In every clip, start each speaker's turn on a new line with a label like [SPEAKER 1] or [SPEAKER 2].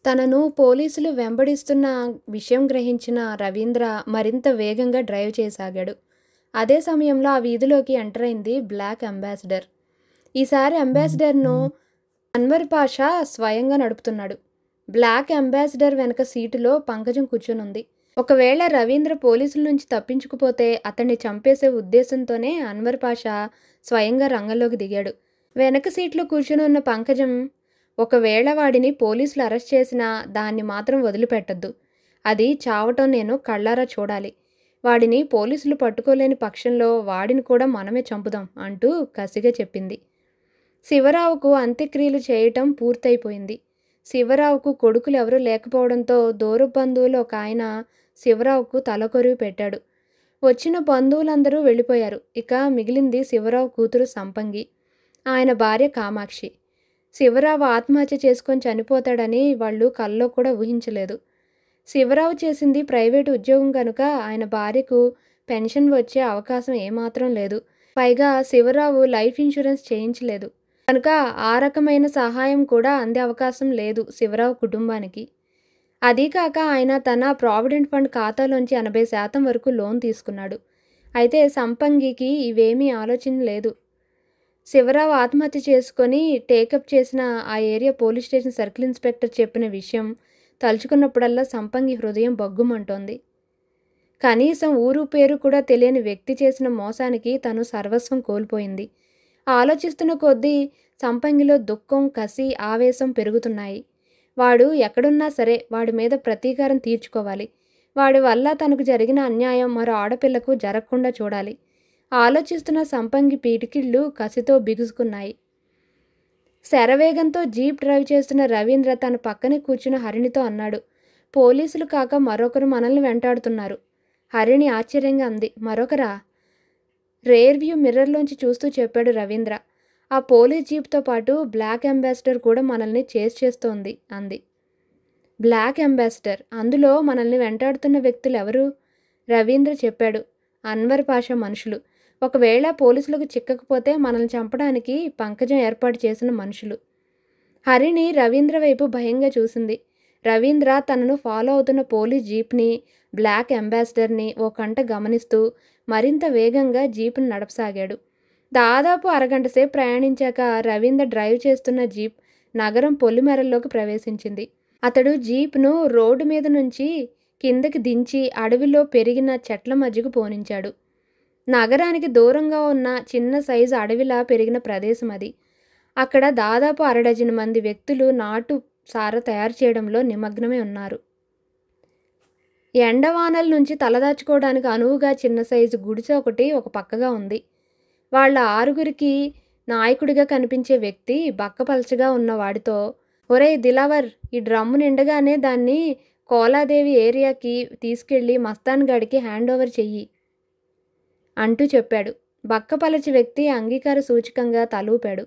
[SPEAKER 1] తనను పోలీసులు వెంబడిస్తున్న విషయం గ్రహించిన రవీంద్ర మరింత వేగంగా డ్రైవ్ చేయసాగాడు. అదే సమయంలో ఆ వీధిలోకి ఎంటరైంది బ్లాక్ అంబాసిడర్. ఈసారి అంబాసిడర్ను అన్వర్ పాషా స్వయంగా నడుపుతున్నాడు. బ్లాక్ అంబాసిడర్ వెనక సీటులో పంకజం కూర్చునుంది. ఒకవేళ రవీంద్ర పోలీసుల నుంచి తప్పించుకుపోతే అతన్ని చంపేసే ఉద్దేశంతోనే అన్వర్ పాషా స్వయంగా రంగంలోకి దిగాడు. వెనక సీట్లో కూర్చునున్న పంకజం, ఒకవేళ వాడిని పోలీసులు అరెస్ట్ చేసినా దాన్ని మాత్రం వదిలిపెట్టద్దు. అది చావటం నేను కళ్ళారా చూడాలి. వాడిని పోలీసులు పట్టుకోలేని పక్షంలో వాడిని కూడా మనమే చంపుదాం అంటూ కసిగా చెప్పింది. శివరావుకు అంత్యక్రియలు చేయటం పూర్తయిపోయింది. శివరావుకు కొడుకులు ఎవరూ లేకపోవడంతో దూరపు బంధువులు ఒక ఆయన శివరావుకు తలకొరివి పెట్టాడు. వచ్చిన బంధువులందరూ వెళ్ళిపోయారు. ఇక మిగిలింది శివరావు కూతురు సంపంగి, ఆయన భార్య కామాక్షి. శివరావు ఆత్మహత్య చేసుకొని చనిపోతాడని వాళ్ళు కల్లో కూడా ఊహించలేదు. శివరావు చేసింది ప్రైవేటు ఉద్యోగం కనుక ఆయన భార్యకు పెన్షన్ వచ్చే అవకాశం ఏమాత్రం లేదు. పైగా శివరావు లైఫ్ ఇన్సూరెన్స్ చేయించలేదు కనుక ఆ రకమైన సహాయం కూడా అందే అవకాశం లేదు శివరావు కుటుంబానికి. అదీకాక ఆయన తన ప్రావిడెంట్ ఫండ్ ఖాతాలోంచి 80% వరకు లోన్ తీసుకున్నాడు. అయితే సంపంగికి ఇవేమీ ఆలోచన లేదు. శివరావు ఆత్మహత్య చేసుకొని టేకప్ చేసిన ఆ area police station circle inspector చెప్పిన విషయం తలుచుకున్నప్పుడల్లా సంపంగి హృదయం బగ్గుమంటోంది. కనీసం ఊరు పేరు కూడా తెలియని వ్యక్తి చేసిన మోసానికి తను సర్వస్వం కోల్పోయింది. ఆలోచిస్తున్న కొద్దీ సంపంగిలో దుఃఖం, కసి, ఆవేశం పెరుగుతున్నాయి. వాడు ఎక్కడున్నా సరే వాడి మీద ప్రతీకారం తీర్చుకోవాలి. వాడి వల్ల తనకు జరిగిన అన్యాయం మరో ఆడపిల్లకు జరగకుండా చూడాలి. ఆలోచిస్తున్న సంపంగి పీటికిళ్ళు కసితో బిగుసుకున్నాయి. శరవేగంతో జీప్ డ్రైవ్ చేస్తున్న రవీంద్ర తన పక్కనే కూర్చున్న హరిణితో అన్నాడు, పోలీసులు కాక మరొకరు మనల్ని వెంటాడుతున్నారు. హరిణి ఆశ్చర్యంగా అంది, మరొకరా? రేర్ వ్యూ మిర్రర్లోంచి చూస్తూ చెప్పాడు రవీంద్ర. ఆ పోలీస్ జీప్తో పాటు బ్లాక్ అంబాసిడర్ కూడా మనల్ని చేస్ చేస్తోంది అంది. Black ambassador? అందులో మనల్ని వెంటాడుతున్న వ్యక్తులు ఎవరు? రవీంద్ర చెప్పాడు, అన్వర్ పాషా మనుషులు. ఒకవేళ పోలీసులకు చిక్కకపోతే మనల్ని చంపడానికి పంకజం ఏర్పాటు చేసిన మనుషులు. హరిణి రవీంద్ర వైపు భయంగా చూసింది. రవీంద్ర తనను ఫాలో అవుతున్న పోలీస్ జీప్ని, బ్లాక్ అంబాసిడర్ని ఓ కంట గమనిస్తూ మరింత వేగంగా జీప్ను నడపసాగాడు. దాదాపు అరగంట సేపు ప్రయాణించాక రవీంద్ర డ్రైవ్ చేస్తున్న జీప్ నగరం పొలిమేరల్లోకి ప్రవేశించింది. అతడు జీప్ను రోడ్డు మీద నుంచి కిందకి దించి అడవిలో పెరిగిన చెట్ల మధ్యకు పోనించాడు. నగరానికి దూరంగా ఉన్న చిన్న సైజు అడవిలా పెరిగిన ప్రదేశం అది. అక్కడ దాదాపు 1/2 మంది వ్యక్తులు నాటు సార తయారు చేయడంలో నిమగ్నమై ఉన్నారు. ఎండవానల నుంచి తలదాచుకోవడానికి అనువుగా చిన్న సైజు గుడిసె ఒకటి ఒక పక్కగా ఉంది. వాళ్ళ 6గురికి నాయకుడిగా కనిపించే వ్యక్తి బక్కపలచగా ఉన్న వాడితో, ఒరేయ్ దిలావర్, ఈ డ్రమ్ము నిండగానే దాన్ని కోలాదేవి ఏరియాకి తీసుకెళ్లి మస్తాన్ గడికి హ్యాండ్ ఓవర్ చెయ్యి అంటూ చెప్పాడు. బక్కపలచి వ్యక్తి అంగీకార సూచకంగా తలూపాడు.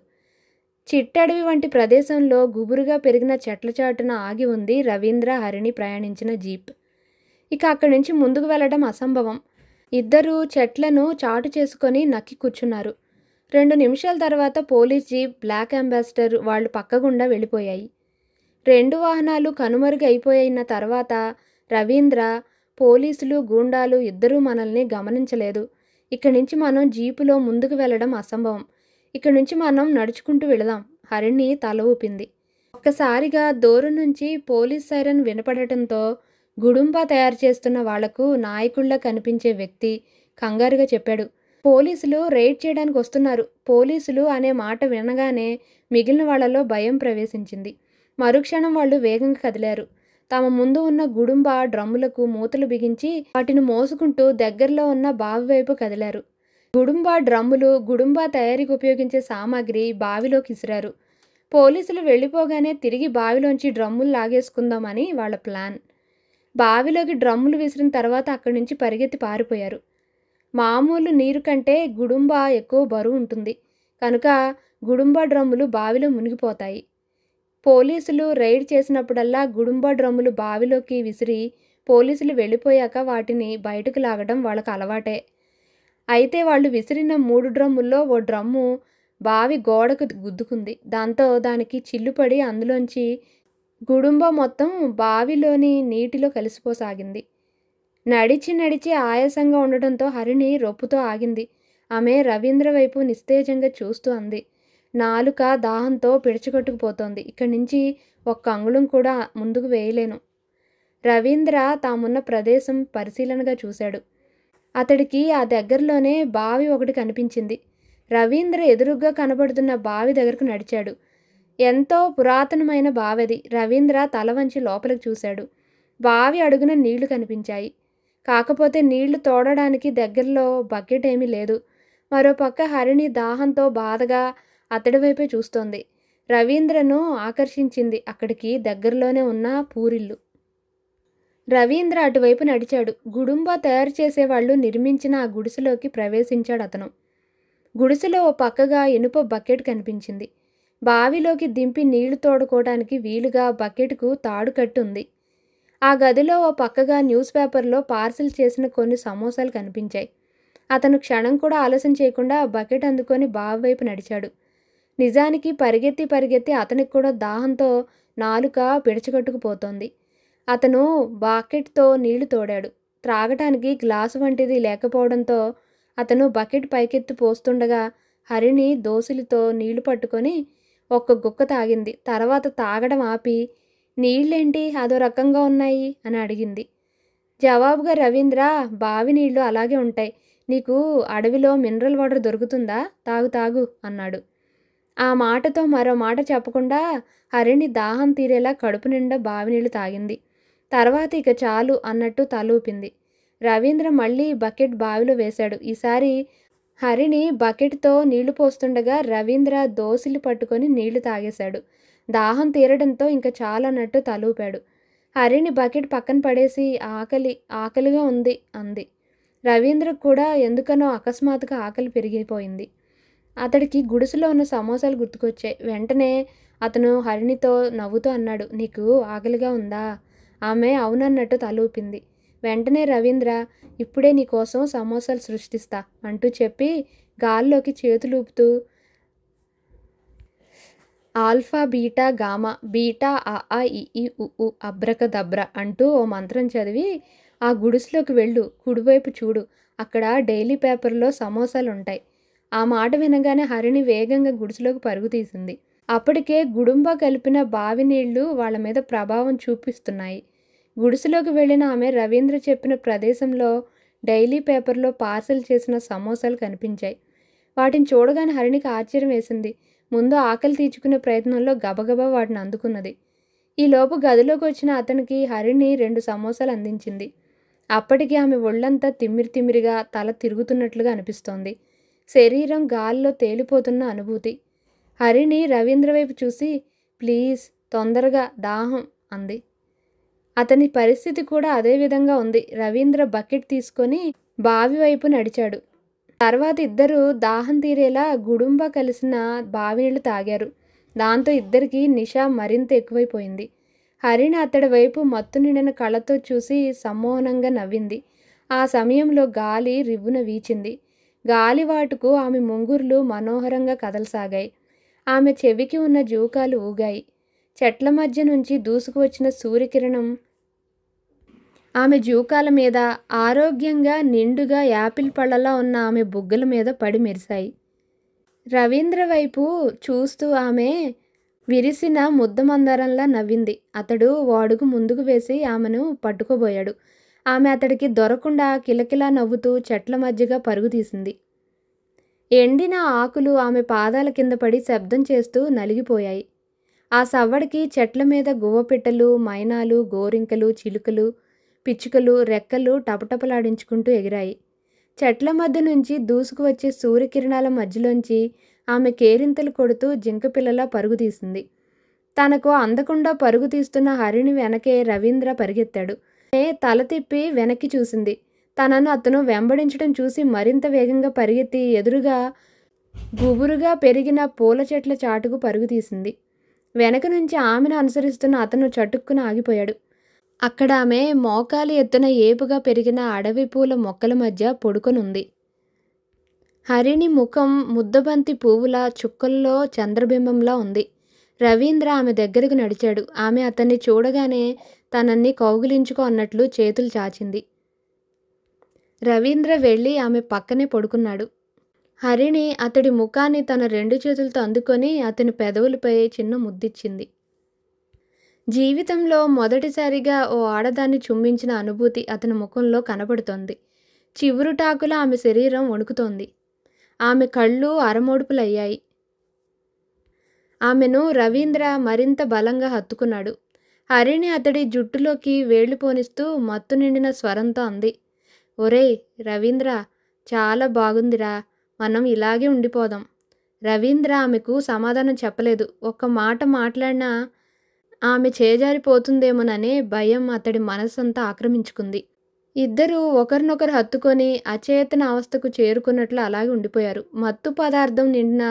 [SPEAKER 1] చిట్టడవి వంటి ప్రదేశంలో గుబురుగా పెరిగిన చెట్ల చాటున ఆగి ఉంది రవీంద్ర, హరిణి ప్రయాణించిన జీప్. ఇక అక్కడి నుంచి ముందుకు వెళ్లడం అసంభవం. ఇద్దరూ చెట్లను చాటు చేసుకొని నక్కి కూర్చున్నారు. 2 నిమిషాల తర్వాత పోలీస్ జీప్, బ్లాక్ అంబాసిడర్ వాళ్ళు పక్కగుండా వెళ్ళిపోయాయి. 2 వాహనాలు కనుమరుగు అయిపోయిన తర్వాత రవీంద్ర, పోలీసులు, గూండాలు ఇద్దరూ మనల్ని గమనించలేదు. ఇక్కడి నుంచి మనం జీపులో ముందుకు వెళ్లడం అసంభవం. ఇక్కడి నుంచి మనం నడుచుకుంటూ వెళదాం. హరిణి తల ఊపింది. ఒక్కసారిగా దూరం నుంచి పోలీస్ సైరన్ వినపడటంతో గుడుంబా తయారు చేస్తున్న వాళ్లకు నాయకుల్లా కనిపించే వ్యక్తి కంగారుగా చెప్పాడు, పోలీసులు రైడ్ చేయడానికి వస్తున్నారు. పోలీసులు అనే మాట వినగానే మిగిలిన వాళ్లలో భయం ప్రవేశించింది. మరుక్షణం వాళ్ళు వేగంగా కదిలారు. తమ ముందు ఉన్న గుడుంబా డ్రమ్ములకు మూతలు బిగించి వాటిని మోసుకుంటూ దగ్గరలో ఉన్న బావి వైపు కదిలారు. గుడుంబా డ్రమ్ములు, గుడుంబా తయారీకి ఉపయోగించే సామాగ్రి బావిలోకి ఇసిరారు. పోలీసులు వెళ్ళిపోగానే తిరిగి బావిలోంచి డ్రమ్ములు లాగేసుకుందామని వాళ్ళ ప్లాన్. బావిలోకి డ్రమ్ములు విసిరిన తర్వాత అక్కడి నుంచి పరిగెత్తి పారిపోయారు. మామూలు నీరు కంటే గుడుంబా ఎక్కువ బరువు ఉంటుంది కనుక గుడుంబా డ్రమ్ములు బావిలో మునిగిపోతాయి. పోలీసులు రైడ్ చేసినప్పుడల్లా గుడుంబా డ్రమ్ములు బావిలోకి విసిరి పోలీసులు వెళ్ళిపోయాక వాటిని బయటకు లాగడం వాళ్ళకు అలవాటే. అయితే వాళ్ళు విసిరిన 3 డ్రమ్ముల్లో ఓ డ్రమ్ము బావి గోడకు గుద్దుకుంది. దాంతో దానికి చిల్లుపడి అందులోంచి గుడుంబ మొత్తం బావిలోని నీటిలో కలిసిపోసాగింది. నడిచి నడిచి ఆయాసంగా ఉండటంతో హరిణి రొప్పుతో ఆగింది. ఆమె రవీంద్ర వైపు నిస్తేజంగా చూస్తూ అంది. నాలుక దాహంతో పిడచగొట్టుకుపోతోంది. ఇక్కడి నుంచి ఒక్క అంగుళం కూడా ముందుకు వేయలేను. రవీంద్ర తామున్న ప్రదేశం పరిశీలనగా చూశాడు. అతడికి ఆ దగ్గరలోనే బావి ఒకటి కనిపించింది. రవీంద్ర ఎదురుగ్గా కనబడుతున్న బావి దగ్గరకు నడిచాడు. ఎంతో పురాతనమైన బావది. రవీంద్ర తల వంచి లోపలికి చూశాడు. బావి అడుగున నీళ్లు కనిపించాయి. కాకపోతే నీళ్లు తోడడానికి దగ్గరలో బకెట్ ఏమీ లేదు. మరోపక్క హరిణి దాహంతో బాధగా అతడి వైపే చూస్తోంది. రవీంద్రను ఆకర్షించింది అక్కడికి దగ్గరలోనే ఉన్న పూరిల్లు. రవీంద్ర అటువైపు నడిచాడు. గుడుంబ తయారు చేసేవాళ్లు నిర్మించిన ఆ గుడిసెలోకి ప్రవేశించాడు అతను. గుడిసెలో ఓ పక్కగా ఇనుప బకెట్ కనిపించింది. బావిలోకి దింపి నీళ్లు తోడుకోవడానికి వీలుగా బకెట్కు తాడు కట్టి ఉంది. ఆ గదిలో ఓ పక్కగా న్యూస్ పేపర్లో పార్సిల్ చేసిన కొన్ని సమోసాలు కనిపించాయి. అతను క్షణం కూడా ఆలస్యం చేయకుండా బకెట్ అందుకొని బావి వైపు నడిచాడు. నిజానికి పరిగెత్తి పరిగెత్తి అతనికి కూడా దాహంతో నాలుక పిడచగొట్టుకుపోతోంది. అతను బకెట్తో నీళ్లు తోడాడు. త్రాగటానికి గ్లాసు వంటిది లేకపోవడంతో అతను బకెట్ పైకెత్తి పోస్తుండగా హరిణి దోసిలితో నీళ్లు పట్టుకొని ఒక్క గుక్క తాగింది. తర్వాత తాగడం ఆపి, నీళ్ళేంటి అదో రకంగా ఉన్నాయి అని అడిగింది. జవాబుగా రవీంద్ర, బావి నీళ్లు అలాగే ఉంటాయి. నీకు అడవిలో మినరల్ వాటర్ దొరుకుతుందా? తాగు తాగు అన్నాడు. ఆ మాటతో మరో మాట చెప్పకుండా హరిణి దాహం తీరేలా కడుపు నిండా బావి నీళ్లు తాగింది. తర్వాత ఇక చాలు అన్నట్టు తలూపింది. రవీంద్ర మళ్ళీ బకెట్ బావిలో వేశాడు. ఈసారి హరిణి బకెట్తో నీళ్లు పోస్తుండగా రవీంద్ర దోసిలి పట్టుకొని నీళ్లు తాగేశాడు. దాహం తీరడంతో ఇంక చాలన్నట్టు తలూపాడు. హరిణి బకెట్ పక్కన పడేసి ఆకలిగా ఉంది అంది. రవీంద్రకు కూడా ఎందుకనో అకస్మాత్తుగా ఆకలి పెరిగిపోయింది. అతడికి గుడిసెలో ఉన్న సమోసాలు గుర్తుకొచ్చాయి. వెంటనే అతను హరిణితో నవ్వుతూ అన్నాడు, నీకు ఆకలిగా ఉందా? ఆమె అవునన్నట్టు తలూపింది. వెంటనే రవీంద్ర, ఇప్పుడే నీకోసం సమోసాలు సృష్టిస్తా అంటూ చెప్పి గాల్లోకి చేతులూపుతూ ఆల్ఫా బీటా గామా బీటా అ ఇ ఈ ఉ అబ్రకదబ్ర అంటూ ఓ మంత్రం చదివి, ఆ గుడిసెలోకి వెళ్ళు, కుడివైపు చూడు, అక్కడ డైలీ పేపర్లో సమోసాలుంటాయి. ఆ మాట వినగానే హరిణి వేగంగా గుడిసెలోకి పరుగు తీసింది. అప్పటికే గుడుంబ కలిపిన బావి నీళ్లు వాళ్ళ మీద ప్రభావం చూపిస్తున్నాయి. గుడిసెలోకి వెళ్ళిన ఆమె రవీంద్ర చెప్పిన ప్రదేశంలో డైలీ పేపర్లో పార్సల్ చేసిన సమోసాలు కనిపించాయి. వాటిని చూడగానే హరిణికి ఆశ్చర్యం వేసింది. ముందు ఆకలి తీర్చుకునే ప్రయత్నంలో గబగబా వాటిని అందుకున్నది. ఈలోపు గదిలోకి వచ్చిన అతనికి హరిణి 2 సమోసాలు అందించింది. అప్పటికి ఆమె ఒళ్ళంతా తిమ్మిరి తిమ్మిరిగా, తల తిరుగుతున్నట్లుగా అనిపిస్తోంది. శరీరం గాల్లో తేలిపోతున్న అనుభూతి. హరిణి రవీంద్ర వైపు చూసి, ప్లీజ్ తొందరగా, దాహం అంది. అతని పరిస్థితి కూడా అదే విధంగా ఉంది. రవీంద్ర బకెట్ తీసుకొని బావి వైపు నడిచాడు. తర్వాత ఇద్దరు దాహం తీరేలా గుడుంబ కలిసిన బావి నీళ్లు తాగారు. దాంతో ఇద్దరికి నిష మరింత ఎక్కువైపోయింది. హరిణి అతడి వైపు మత్తు నిండిన కళ్ళతో చూసి సమ్మోహనంగా నవ్వింది. ఆ సమయంలో గాలి రివ్వున వీచింది. గాలివాటుకు ఆమె ముంగుర్లు మనోహరంగా కదలసాగాయి. ఆమె చెవికి ఉన్న జూకాలు ఊగాయి. చెట్ల మధ్య నుంచి దూసుకువచ్చిన సూర్యకిరణం ఆమె జూకాల మీద, ఆరోగ్యంగా నిండుగా యాపిల్ పళ్ళలా ఉన్న ఆమె బుగ్గల మీద పడి మెరిశాయి. రవీంద్ర వైపు చూస్తూ ఆమె విరిసిన ముద్దమందారంలా నవ్వింది. అతడు ఓ అడుగు ముందుకు వేసి ఆమెను పట్టుకోబోయాడు. ఆమె అతడికి దొరకకుండా కిలకిలా నవ్వుతూ చెట్ల మధ్యగా పరుగు తీసింది. ఎండిన ఆకులు ఆమె పాదాల కింద పడి శబ్దం చేస్తూ నలిగిపోయాయి. ఆ సవ్వడికి చెట్ల మీద గువ్వపిట్టలు, మైనాలు, గోరింకలు, చిలుకలు, పిచ్చుకలు రెక్కలు టపటపలాడించుకుంటూ ఎగిరాయి. చెట్ల మధ్య నుంచి దూసుకువచ్చే సూర్యకిరణాల మధ్యలోంచి ఆమె కేరింతలు కొడుతూ జింకపిల్లలా పరుగు తీసింది. తనకు అందకుండా పరుగు తీస్తున్న హరిణి వెనకే రవీంద్ర పరిగెత్తాడు. ఆమె తల తిప్పి వెనక్కి చూసింది. తనను అతను వెంబడించడం చూసి మరింత వేగంగా పరిగెత్తి ఎదురుగా గుబురుగా పెరిగిన పూల చెట్ల చాటుకు పరుగు తీసింది. వెనక నుంచి ఆమెను అనుసరిస్తున్న అతను చటుక్కున ఆగిపోయాడు. అక్కడ ఆమె మోకాలి ఎత్తున ఏపుగా పెరిగిన అడవి పూల మొక్కల మధ్య పడుకొనుంది. హరిణి ముఖం ముద్దబంతి పువ్వుల చుక్కల్లో చంద్రబింబంలా ఉంది. రవీంద్ర ఆమె దగ్గరకు నడిచాడు. ఆమె అతన్ని చూడగానే తనన్ని కౌగిలించుకో అన్నట్లు చేతులు చాచింది. రవీంద్ర వెళ్ళి ఆమె పక్కనే పడుకున్నాడు. హరిణి అతడి ముఖాన్ని తన 2 చేతులతో అందుకొని అతని పెదవులపై చిన్న ముద్దిచ్చింది. జీవితంలో మొదటిసారిగా ఓ ఆడదాన్ని చుంబించిన అనుభూతి అతని ముఖంలో కనబడుతోంది. చివురుటాకులా ఆమె శరీరం వణుకుతోంది. ఆమె కళ్ళు అరమోడుపులయ్యాయి. ఆమెను రవీంద్ర మరింత బలంగా హత్తుకున్నాడు. హరిణి అతడి జుట్టులోకి వేళ్లు పోనిస్తూ మత్తు నిండిన స్వరంతో అంది, ఒరేయ్ రవీంద్ర, చాలా బాగుందిరా, మనం ఇలాగే ఉండిపోదాం. రవీంద్ర ఆమెకు సమాధానం చెప్పలేదు. ఒక్క మాట మాట్లాడినా ఆమె చేజారిపోతుందేమోననే భయం అతడి మనస్సంతా ఆక్రమించుకుంది. ఇద్దరూ ఒకరినొకరు హత్తుకొని అచేతన అవస్థకు చేరుకున్నట్లు అలాగే ఉండిపోయారు. మత్తు పదార్థం నిండిన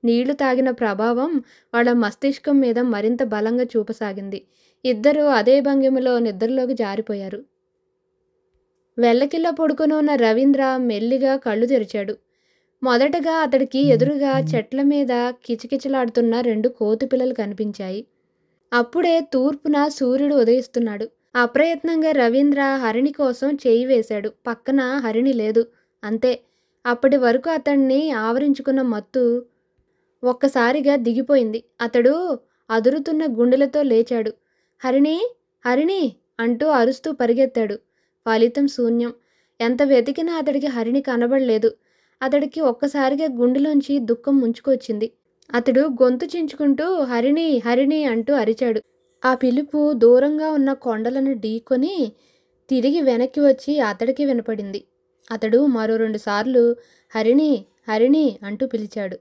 [SPEAKER 1] నీళ్లు తాగిన ప్రభావం వాళ్ళ మస్తిష్కం మీద మరింత బలంగా చూపసాగింది. ఇద్దరూ అదే భంగిమలో నిద్రలోకి జారిపోయారు. వెల్లకిలా పడుకుని ఉన్న రవీంద్ర మెల్లిగా కళ్ళు తెరిచాడు. మొదటగా అతడికి ఎదురుగా చెట్ల మీద కిచకిచలాడుతున్న 2 కోతిపిల్లలు కనిపించాయి. అప్పుడే తూర్పున సూర్యుడు ఉదయిస్తున్నాడు. అప్రయత్నంగా రవీంద్ర హరిణి కోసం చేయి వేశాడు. పక్కన హరిణి లేదు. అంతే. అప్పటి వరకు అతన్ని ఆవరించుకున్న మత్తు ఒక్కసారిగా దిగిపోయింది. అతడు అదురుతున్న గుండెలతో లేచాడు. హరిణి, హరిణి అంటూ అరుస్తూ పరిగెత్తాడు. ఫలితం శూన్యం. ఎంత వెతికినా అతడికి హరిణి కనబడలేదు. అతడికి ఒక్కసారిగా గుండెలోంచి దుఃఖం ముంచుకొచ్చింది. అతడు గొంతు చించుకుంటూ హరిణి, హరిణి అంటూ అరిచాడు. ఆ పిలుపు దూరంగా ఉన్న కొండలను ఢీకొని తిరిగి వెనక్కి వచ్చి అతడికి వినపడింది. అతడు మరో 2 సార్లు హరిణి, హరిణి అంటూ పిలిచాడు.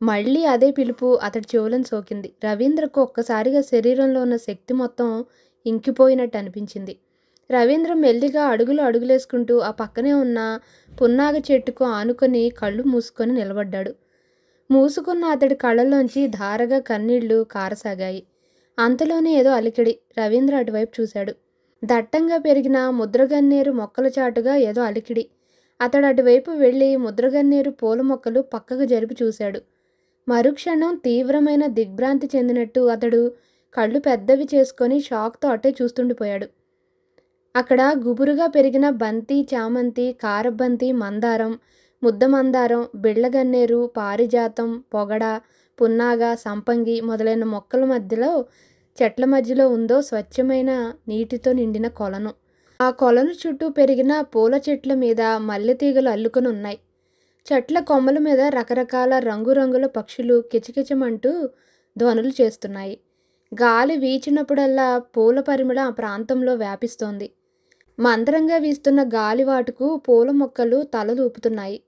[SPEAKER 1] మళ్ళీ అదే పిలుపు అతడి చెవులను సోకింది. రవీంద్రకు ఒక్కసారిగా శరీరంలో ఉన్న శక్తి మొత్తం ఇంకిపోయినట్టు అనిపించింది. రవీంద్ర మెల్లిగా అడుగులేసుకుంటూ ఆ పక్కనే ఉన్న పున్నాగ చెట్టుకు ఆనుకొని కళ్ళు మూసుకొని నిలబడ్డాడు. మూసుకున్న అతడి కళ్ళలోంచి ధారగా కన్నీళ్లు కారసాగాయి. అంతలోనే ఏదో అలికిడి. రవీంద్ర అటువైపు చూశాడు. దట్టంగా పెరిగిన ముద్రగన్నేరు మొక్కల చాటుగా ఏదో అలికిడి. అతడు అటువైపు వెళ్ళి ముద్రగన్నేరు పూల మొక్కలు పక్కకు జరిపి చూశాడు. మరుక్షణం తీవ్రమైన దిగ్భ్రాంతి చెందినట్టు అతడు కళ్ళు పెద్దవి చేసుకొని షాక్తో అట్టే చూస్తుండిపోయాడు. అక్కడ గుబురుగా పెరిగిన బంతి, చామంతి, కారబంతి, మందారం, ముద్దమందారం, బిళ్ళగన్నేరు, పారిజాతం, పొగడ, పున్నాగ, సంపంగి మొదలైన మొక్కల మధ్యలో, చెట్ల మధ్యలో ఉందో స్వచ్ఛమైన నీటితో నిండిన కొలను. ఆ కొలను చుట్టూ పెరిగిన పూల చెట్ల మీద మల్లెతీగలు అల్లుకొని ఉన్నాయి. చెట్ల కొమ్మల మీద రకరకాల రంగురంగుల పక్షులు కిచకిచమంటూ ధ్వనులు చేస్తున్నాయి. గాలి వీచినప్పుడల్లా పూల పరిమళ ఆ ప్రాంతంలో వ్యాపిస్తోంది. మందరంగా వీస్తున్న గాలివాటుకు పూల మొక్కలు తలలు ఊపుతున్నాయి.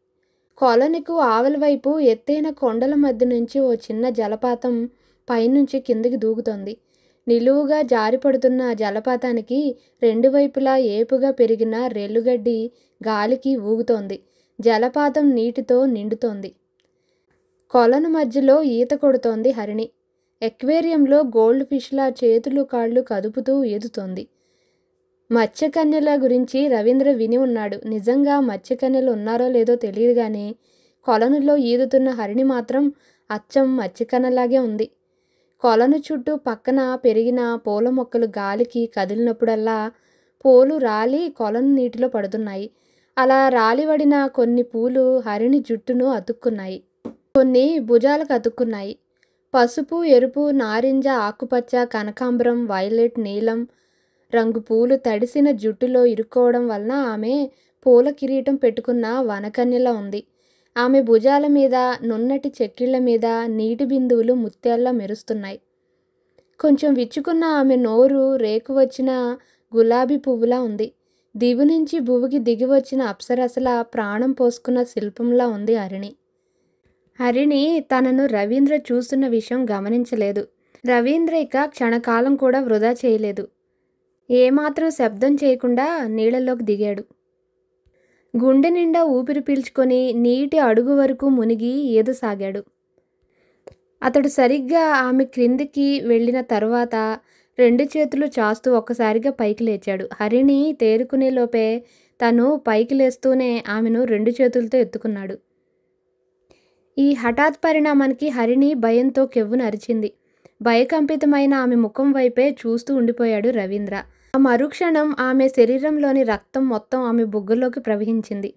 [SPEAKER 1] కొలనుకు ఆవల వైపు ఎత్తైన కొండల మధ్య నుంచి ఓ చిన్న జలపాతం పైనుంచి కిందికి దూకుతోంది. నిలువుగా జారిపడుతున్న జలపాతానికి 2 వైపులా ఏపుగా పెరిగిన రెల్లుగడ్డి గాలికి ఊగుతోంది. జలపాతం నీటితో నిండుతోంది. కొలను మధ్యలో ఈత కొడుతోంది హరిణి. ఎక్వేరియంలో గోల్డ్ ఫిష్లా చేతులు కాళ్ళు కదుపుతూ ఈదుతోంది. మత్స్యకన్యల గురించి రవీంద్ర విని ఉన్నాడు. నిజంగా మత్స్యకన్యలు ఉన్నారో లేదో తెలియదు కానీ కొలనులో ఈదుతున్న హరిణి మాత్రం అచ్చం మత్స్యకన్యలాగే ఉంది. కొలను చుట్టూ పక్కన పెరిగిన పూల మొక్కలు గాలికి కదిలినప్పుడల్లా పూలు రాలి కొలను నీటిలో పడుతున్నాయి. అలా రాలివడిన కొన్ని పూలు హరిణి జుట్టును అతుక్కున్నాయి. కొన్ని భుజాలకు అతుక్కున్నాయి. పసుపు, ఎరుపు, నారింజ, ఆకుపచ్చ, కనకాంబరం, వైలెట్, నీలం రంగు పూలు తడిసిన జుట్టులో ఇరుక్కోవడం వలన ఆమె పూల కిరీటం పెట్టుకున్న వనకన్యలా ఉంది. ఆమె భుజాల మీద, నున్నటి చెక్కిళ్ల మీద నీటి బిందువులు ముత్యాల్లా మెరుస్తున్నాయి. కొంచెం విచ్చుకున్న ఆమె నోరు రేకు వచ్చిన గులాబీ పువ్వులా ఉంది. దివి నుంచి భువికి దిగివచ్చిన అప్సరసలా ప్రాణం పోసుకున్న శిల్పంలా ఉంది హరిణి. హరిణి తనను రవీంద్ర చూస్తున్న విషయం గమనించలేదు. రవీంద్ర ఇక క్షణకాలం కూడా వృధా చేయలేదు. ఏమాత్రం శబ్దం చేయకుండా నీళ్ళలోకి దిగాడు. గుండె నిండా ఊపిరి పీల్చుకొని నీటి అడుగు వరకు మునిగి ఈదసాగాడు. అతడు సరిగ్గా ఆమె క్రిందికి వెళ్ళిన తరువాత 2 చేతులు చాస్తూ ఒక్కసారిగా పైకి లేచాడు. హరిణి తేరుకునే లోపే తను పైకి లేస్తూనే ఆమెను 2 చేతులతో ఎత్తుకున్నాడు. ఈ హఠాత్ పరిణామానికి హరిణి భయంతో కెవ్వున అరిచింది. భయకంపితమైన ఆమె ముఖం వైపే చూస్తూ ఉండిపోయాడు రవీంద్ర. ఆ మరుక్షణం ఆమె శరీరంలోని రక్తం మొత్తం ఆమె బుగ్గల్లోకి ప్రవహించింది.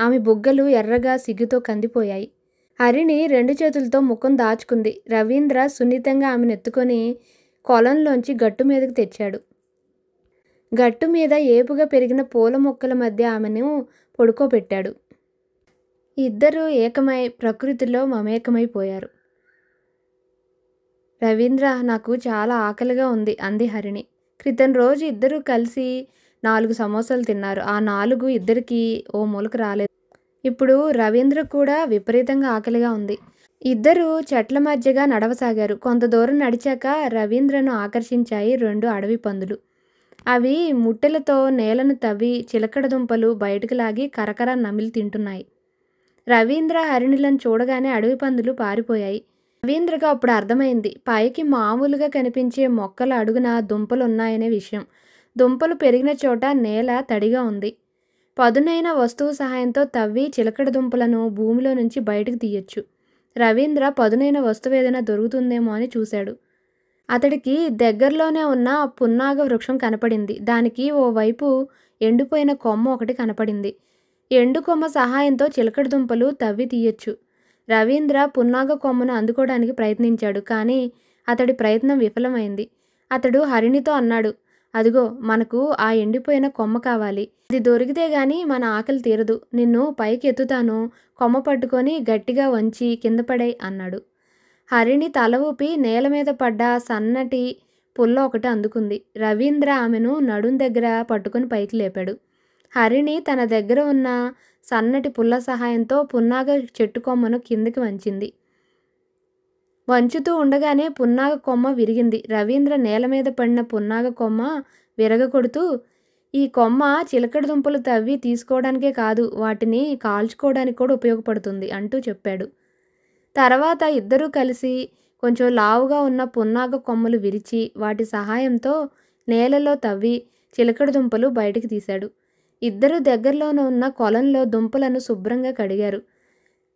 [SPEAKER 1] ఆమె బుగ్గలు ఎర్రగా సిగ్గుతో కందిపోయాయి. హరిణి 2 చేతులతో ముఖం దాచుకుంది. రవీంద్ర సున్నితంగా ఆమెనెత్తుకొని కొలంలోంచి గట్టు మీదకు తెచ్చాడు. గట్టు మీద ఏపుగా పెరిగిన పూల మొక్కల మధ్య ఆమెను పడుకోబెట్టాడు. ఇద్దరూ ఏకమై ప్రకృతిలో మమేకమైపోయారు. రవీంద్ర, నాకు చాలా ఆకలిగా ఉంది అంది హరిణి. క్రితం రోజు ఇద్దరూ కలిసి 4 సమోసాలు తిన్నారు. ఆ 4 ఇద్దరికీ ఓ మూలకు రాలేదు. ఇప్పుడు రవీంద్ర కూడా విపరీతంగా ఆకలిగా ఉంది. ఇద్దరూ చెట్ల మధ్యగా నడవసాగారు. కొంత దూరం నడిచాక రవీంద్రను ఆకర్షించాయి 2 అడవి పందులు. అవి ముట్టెలతో నేలను తవ్వి చిలకడ దుంపలు బయటకు లాగి కరకర నమిలి తింటున్నాయి. రవీంద్ర హరిణులను చూడగానే అడవి పందులు పారిపోయాయి. రవీంద్రకు అప్పుడు అర్థమైంది, పైకి మామూలుగా కనిపించే మొక్కల అడుగున దుంపలున్నాయనే విషయం. దుంపలు పెరిగిన చోట నేల తడిగా ఉంది. పదునైన వస్తువు సహాయంతో తవ్వి చిలకడ దుంపలను భూమిలో నుంచి బయటకు తీయొచ్చు. రవీంద్ర పదునైన వస్తువు ఏదైనా దొరుకుతుందేమో అని చూశాడు. అతడికి దగ్గరలోనే ఉన్న పున్నాగ వృక్షం కనపడింది. దానికి ఓ వైపు ఎండిపోయిన కొమ్మ ఒకటి కనపడింది. ఎండు కొమ్మ సహాయంతో చిలకడ దుంపలు తవ్వి తీయొచ్చు. రవీంద్ర పున్నాగ కొమ్మను అందుకోవడానికి ప్రయత్నించాడు. కానీ అతడి ప్రయత్నం విఫలమైంది. అతడు హరిణితో అన్నాడు, అదిగో మనకు ఆ ఎండిపోయిన కొమ్మ కావాలి. అది దొరికితే గాని మన ఆకలి తీరదు. నిన్ను పైకి ఎత్తుతాను, కొమ్మ పట్టుకొని గట్టిగా వంచి కింద పడేయ్ అన్నాడు. హరిణి తల ఊపి నేల మీద పడ్డ సన్నటి పుల్ల ఒకటి అందుకుంది. రవీంద్ర ఆమెను నడుం దగ్గర పట్టుకుని పైకి లేపాడు. హరిణి తన దగ్గర ఉన్న సన్నటి పుల్ల సహాయంతో పున్నాగ చెట్టు కొమ్మను కిందకి వంచింది. వంచుతూ ఉండగానే పున్నాగ కొమ్మ విరిగింది. రవీంద్ర నేల మీద పడిన పున్నాగ కొమ్మ విరగకొడుతూ, ఈ కొమ్మ చిలకడ దుంపలు తవ్వి తీసుకోవడానికే కాదు, వాటిని కాల్చుకోవడానికి కూడా ఉపయోగపడుతుంది అంటూ చెప్పాడు. తర్వాత ఇద్దరూ కలిసి కొంచెం లావుగా ఉన్న పున్నాగ కొమ్మలు విరిచి వాటి సహాయంతో నేలలో తవ్వి చిలకడ దుంపలు బయటికి తీశాడు. ఇద్దరూ దగ్గరలోనే ఉన్న కొలంలో దుంపలను శుభ్రంగా కడిగారు.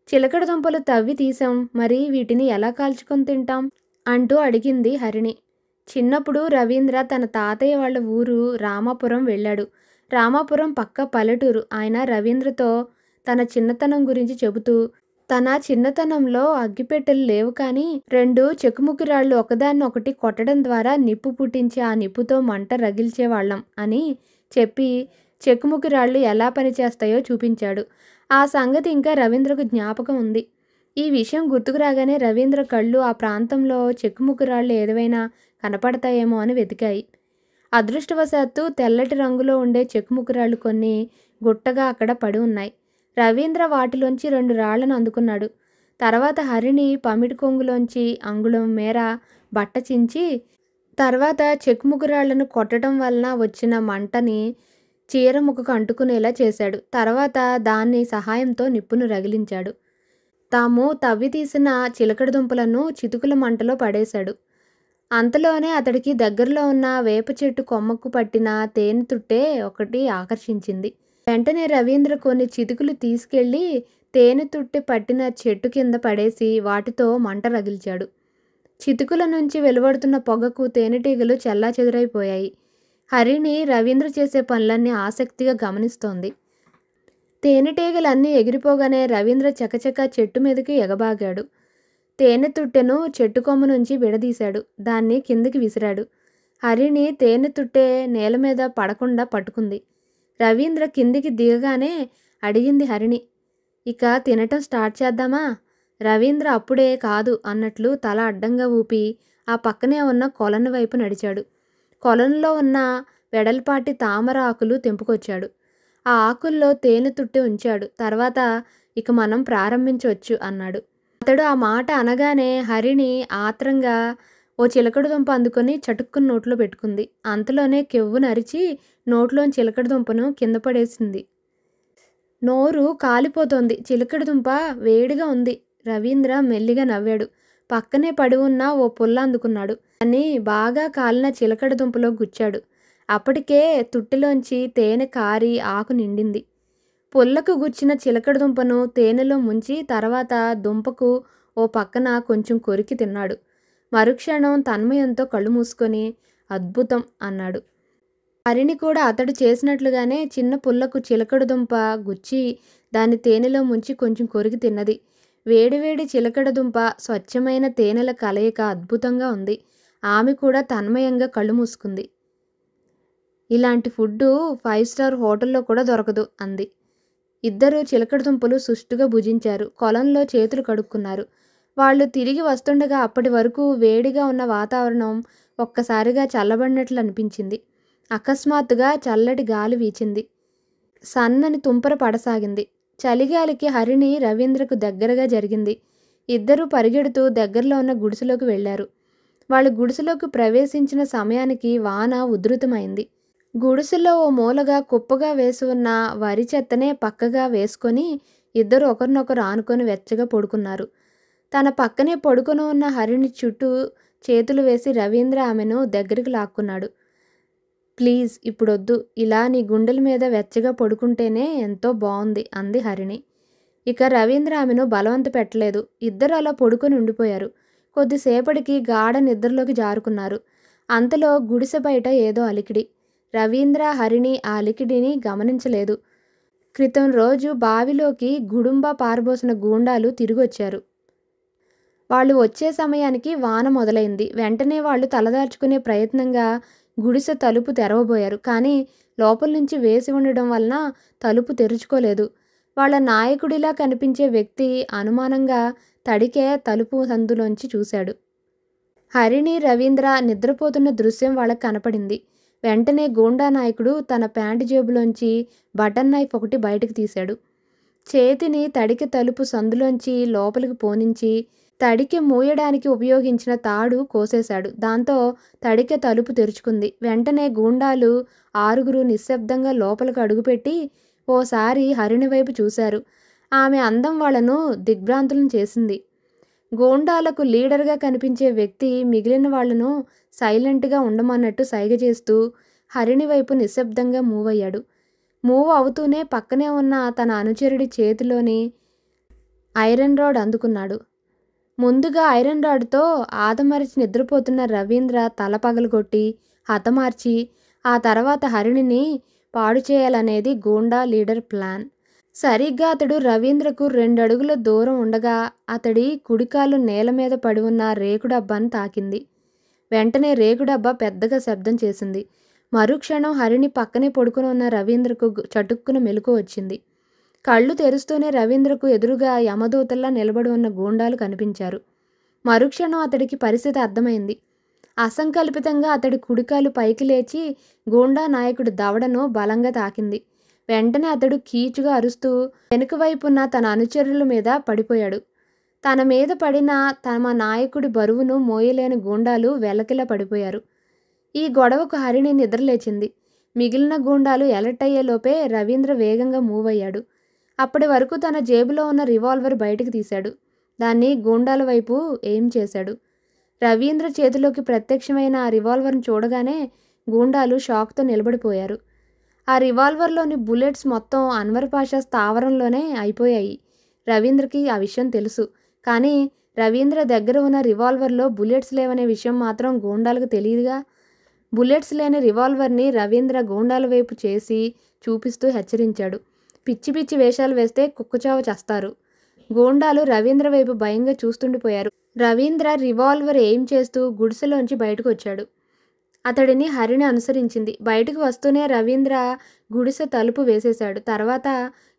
[SPEAKER 1] చిలకడ దుంపలు తవ్వి తీసాం, మరి వీటిని ఎలా కాల్చుకొని తింటాం అంటూ అడిగింది హరిణి. చిన్నప్పుడు రవీంద్ర తన తాతయ్య వాళ్ళ ఊరు రామాపురం వెళ్ళాడు. రామాపురం పక్క పల్లెటూరు. ఆయన రవీంద్రతో తన చిన్నతనం గురించి చెబుతూ, తన చిన్నతనంలో అగ్గిపెట్టెలు లేవు కానీ 2 చెకుముకిరాళ్ళు ఒకదాన్నొకటి కొట్టడం ద్వారా నిప్పు పుట్టించి ఆ నిప్పుతో మంట రగిల్చేవాళ్ళం అని చెప్పి చెకుముకిరాళ్ళు ఎలా పనిచేస్తాయో చూపించాడు. ఆ సంగతి ఇంకా రవీంద్రకు జ్ఞాపకం ఉంది. ఈ విషయం గుర్తుకు రాగానే రవీంద్ర కళ్ళు ఆ ప్రాంతంలో చెకుముకిరాళ్ళు ఏదైనా కనపడతాయేమో అని వెతికాయి. అదృష్టవశాత్తు తెల్లటి రంగులో ఉండే చెకుముకిరాళ్ళు కొన్ని గుట్టగా అక్కడ పడి ఉన్నాయి. రవీంద్ర వాటిలోంచి 2 రాళ్లను అందుకున్నాడు. తర్వాత హరిణి పమిడి కొంగులోంచి అంగుళం మేర బట్ట చించి తర్వాత చెకుముకిరాళ్లను కొట్టడం వలన వచ్చిన మంటని చీర ముక్కకు అంటుకునేలా చేశాడు. తర్వాత దాని సహాయంతో నిప్పును రగిలించాడు. తాము తవ్వి తీసిన చిలకడ దుంపలను చితుకుల మంటలో పడేశాడు. అంతలోనే అతడికి దగ్గరలో ఉన్న వేప చెట్టు కొమ్మకు పట్టిన తేనె తుట్టె ఒకటి ఆకర్షించింది. వెంటనే రవీంద్ర కొన్ని చితుకులు తీసుకెళ్లి తేనె తుట్టె పట్టిన చెట్టు కింద పడేసి వాటితో మంట రగిల్చాడు. చితుకుల నుంచి వెలువడుతున్న పొగకు తేనెటీగలు చెల్లాచెదురైపోయాయి. హరిణి రవీంద్ర చేసే పనులన్నీ ఆసక్తిగా గమనిస్తోంది. తేనెటీగలన్నీ ఎగిరిపోగానే రవీంద్ర చకచక చెట్టు మీదకి ఎగబాగాడు. తేనె తుట్టెను చెట్టు కొమ్మ నుంచి విడదీశాడు. దాన్ని కిందికి విసిరాడు. హరిణి తేనె తుట్టె నేల మీద పడకుండా పట్టుకుంది. రవీంద్ర కిందికి దిగగానే అడిగింది హరిణి, ఇక తినటం స్టార్ట్ చేద్దామా? రవీంద్ర అప్పుడే కాదు అన్నట్లు తల అడ్డంగా ఊపి ఆ పక్కనే ఉన్న కొలను వైపు నడిచాడు. కొలంలో ఉన్న వెడల్పాటి తామర ఆకులు తెంపుకొచ్చాడు. ఆ ఆకుల్లో తేనె తుట్టె ఉంచాడు. తర్వాత ఇక మనం ప్రారంభించవచ్చు అన్నాడు. అతడు ఆ మాట అనగానే హరిణి ఆత్రంగా ఓ చిలకడ దుంప అందుకొని చటుక్కుని నోట్లో పెట్టుకుంది. అంతలోనే కెవ్వున అరిచి నోట్లోని చిలకడ దుంపను కింద పడేసింది. నోరు కాలిపోతోంది. చిలకడ దుంప వేడిగా ఉంది. రవీంద్ర మెల్లిగా నవ్వాడు. పక్కనే పడి ఉన్న ఓ పుల్ల అందుకున్నాడు. దాన్ని బాగా కాలిన చిలకడ దుంపలో గుచ్చాడు. అప్పటికే తుట్టెలోంచి తేనె కారి ఆకు నిండింది. పుల్లకు గుచ్చిన చిలకడ దుంపను తేనెలో ముంచి తర్వాత దుంపకు ఓ పక్కన కొంచెం కొరికి తిన్నాడు. మరుక్షణం తన్మయంతో కళ్ళు మూసుకొని అద్భుతం అన్నాడు. హరిణి కూడా అతడు చేసినట్లుగానే చిన్న పుల్లకు చిలకడదుంప గుచ్చి దాన్ని తేనెలో ముంచి కొంచెం కొరికి తిన్నది. వేడివేడి చిలకడదుంప స్వచ్ఛమైన తేనెల కలయిక అద్భుతంగా ఉంది. ఆమె కూడా తన్మయంగా కళ్ళు మూసుకుంది. ఇలాంటి ఫుడ్డు 5 స్టార్ హోటల్లో కూడా దొరకదు అంది. ఇద్దరూ చిలకడదుంపలు సుష్టుగా భుజించారు. కొలంలో చేతులు కడుక్కున్నారు. వాళ్ళు తిరిగి వస్తుండగా అప్పటి వరకు వేడిగా ఉన్న వాతావరణం ఒక్కసారిగా చల్లబడినట్లు అనిపించింది. అకస్మాత్తుగా చల్లటి గాలి వీచింది. సన్నని తుంపర పడసాగింది. చలిగాలికి హరిణి రవీంద్రకు దగ్గరగా జరిగింది. ఇద్దరూ పరిగెడుతూ దగ్గరలో ఉన్న గుడిసెలోకి వెళ్లారు. వాళ్ళు గుడిసెలోకి ప్రవేశించిన సమయానికి వాన ఉధృతమైంది. గుడిసెలో ఓ మూలగా కుప్పగా వేసి ఉన్న వరి చెత్తనే పక్కగా వేసుకొని ఇద్దరు ఒకరినొకరు ఆనుకొని వెచ్చగా పడుకున్నారు. తన పక్కనే పడుకొని ఉన్న హరిణి చుట్టూ చేతులు వేసి రవీంద్ర ఆమెను దగ్గరికి లాక్కున్నాడు. ప్లీజ్ ఇప్పుడొద్దు, ఇలా నీ గుండెల మీద వెచ్చగా పడుకుంటేనే ఎంతో బాగుంది అంది హరిణి. ఇక రవీంద్ర ఆమెను బలవంత పెట్టలేదు. ఇద్దరు అలా పడుకొని ఉండిపోయారు. కొద్దిసేపటికి గాఢ నిద్రలోకి జారుకున్నారు. అంతలో గుడిసె బయట ఏదో అలికిడి. రవీంద్ర హరిణి ఆ అలికిడిని గమనించలేదు. క్రితం రోజు బావిలోకి గుడుంబ పారబోసిన గూండాలు తిరిగొచ్చారు. వాళ్ళు వచ్చే సమయానికి వాన మొదలైంది. వెంటనే వాళ్ళు తలదార్చుకునే ప్రయత్నంగా గుడిసె తలుపు తెరవబోయారు. కానీ లోపల నుంచి వేసి ఉండడం వలన తలుపు తెరుచుకోలేదు. వాళ్ళ నాయకుడిలా కనిపించే వ్యక్తి అనుమానంగా తడికే తలుపు సందులోంచి చూశాడు. హరిణి రవీంద్ర నిద్రపోతున్న దృశ్యం వాళ్ళకి కనపడింది. వెంటనే గూండా నాయకుడు తన ప్యాంటు జేబులోంచి బటన్ నైఫ్ ఒకటి బయటకు తీశాడు. చేతిని తడికె తలుపు సందులోంచి లోపలికి పోనించి తడికె మూయడానికి ఉపయోగించిన తాడు కోసేశాడు. దాంతో తడికె తలుపు తెరుచుకుంది. వెంటనే గూండాలు 6 నిశ్శబ్దంగా లోపలికి అడుగుపెట్టి ఓసారి హరిణి వైపు చూశారు. ఆమె అందం వాళ్లను దిగ్భ్రాంతులను చేసింది. గూండాలకు లీడర్గా కనిపించే వ్యక్తి మిగిలిన వాళ్లను సైలెంట్గా ఉండమన్నట్టు సైగ చేస్తూ హరిణి వైపు నిశ్శబ్దంగా మూవ్ అయ్యాడు. మూవ్ అవుతూనే పక్కనే ఉన్న తన అనుచరుడి చేతిలోని ఐరన్ రాడ్ అందుకున్నాడు. ముందుగా ఐరన్ రాడ్తో ఆదమరిచి నిద్రపోతున్న రవీంద్ర తల పగలగొట్టి హతమార్చి ఆ తర్వాత హరిణిని పాడు చేయాలనేది గూండా లీడర్ ప్లాన్. సరిగ్గా అతడు రవీంద్రకు 2 అడుగుల దూరం ఉండగా అతడి కుడికాలు నేల మీద పడి ఉన్న రేకుడబ్బాను తాకింది. వెంటనే రేకుడబ్బా పెద్దగా శబ్దం చేసింది. మరుక్షణం హరిణి పక్కనే పడుకుని ఉన్న రవీంద్రకు చటుక్కున మెలకువ వచ్చింది. కళ్ళు తెరుస్తూనే రవీంద్రకు ఎదురుగా యమదూతల్లా నిలబడి ఉన్న గూండాలు కనిపించారు. మరుక్షణం అతడికి పరిస్థితి అర్థమైంది. అసంకల్పితంగా అతడి కుడికాలు పైకి లేచి గూండా నాయకుడి దవడను బలంగా తాకింది. వెంటనే అతడు కీచుగా అరుస్తూ వెనుక వైపున్న తన అనుచరుల మీద పడిపోయాడు. తన మీద పడిన తమ నాయకుడి బరువును మోయలేని గూండాలు వెలకిలా పడిపోయారు. ఈ గొడవకు హరిణి నిద్రలేచింది. మిగిలిన గూండాలు అలర్ట్ అయ్యేలోపే రవీంద్ర వేగంగా మూవ్ అయ్యాడు. అప్పటి వరకు తన జేబులో ఉన్న రివాల్వర్ బయటకు తీశాడు. దాన్ని గూండాల వైపు ఎయిమ్ చేశాడు. రవీంద్ర చేతిలోకి ప్రత్యక్షమైన ఆ రివాల్వర్ను చూడగానే గూండాలు షాక్తో నిలబడిపోయారు. ఆ రివాల్వర్లోని బుల్లెట్స్ మొత్తం అన్వర్ పాషా స్థావరంలోనే అయిపోయాయి. రవీంద్రకి ఆ విషయం తెలుసు. కానీ రవీంద్ర దగ్గర ఉన్న రివాల్వర్లో బుల్లెట్స్ లేవనే విషయం మాత్రం గూండాలకు తెలియదుగా. బుల్లెట్స్ లేని రివాల్వర్ని రవీంద్ర గూండాల వైపు చేసి చూపిస్తూ హెచ్చరించాడు. పిచ్చి పిచ్చి వేషాలు వేస్తే కుక్కచావ చేస్తారు. గూండాలు రవీంద్ర వైపు భయంగా చూస్తుండిపోయారు. రవీంద్ర రివాల్వర్ ఎయిమ్ చేస్తూ గుడిసెలోంచి బయటకు వచ్చాడు. అతడిని హరిణి అనుసరించింది. బయటకు వస్తూనే రవీంద్ర గుడిసె తలుపు వేసేశాడు. తర్వాత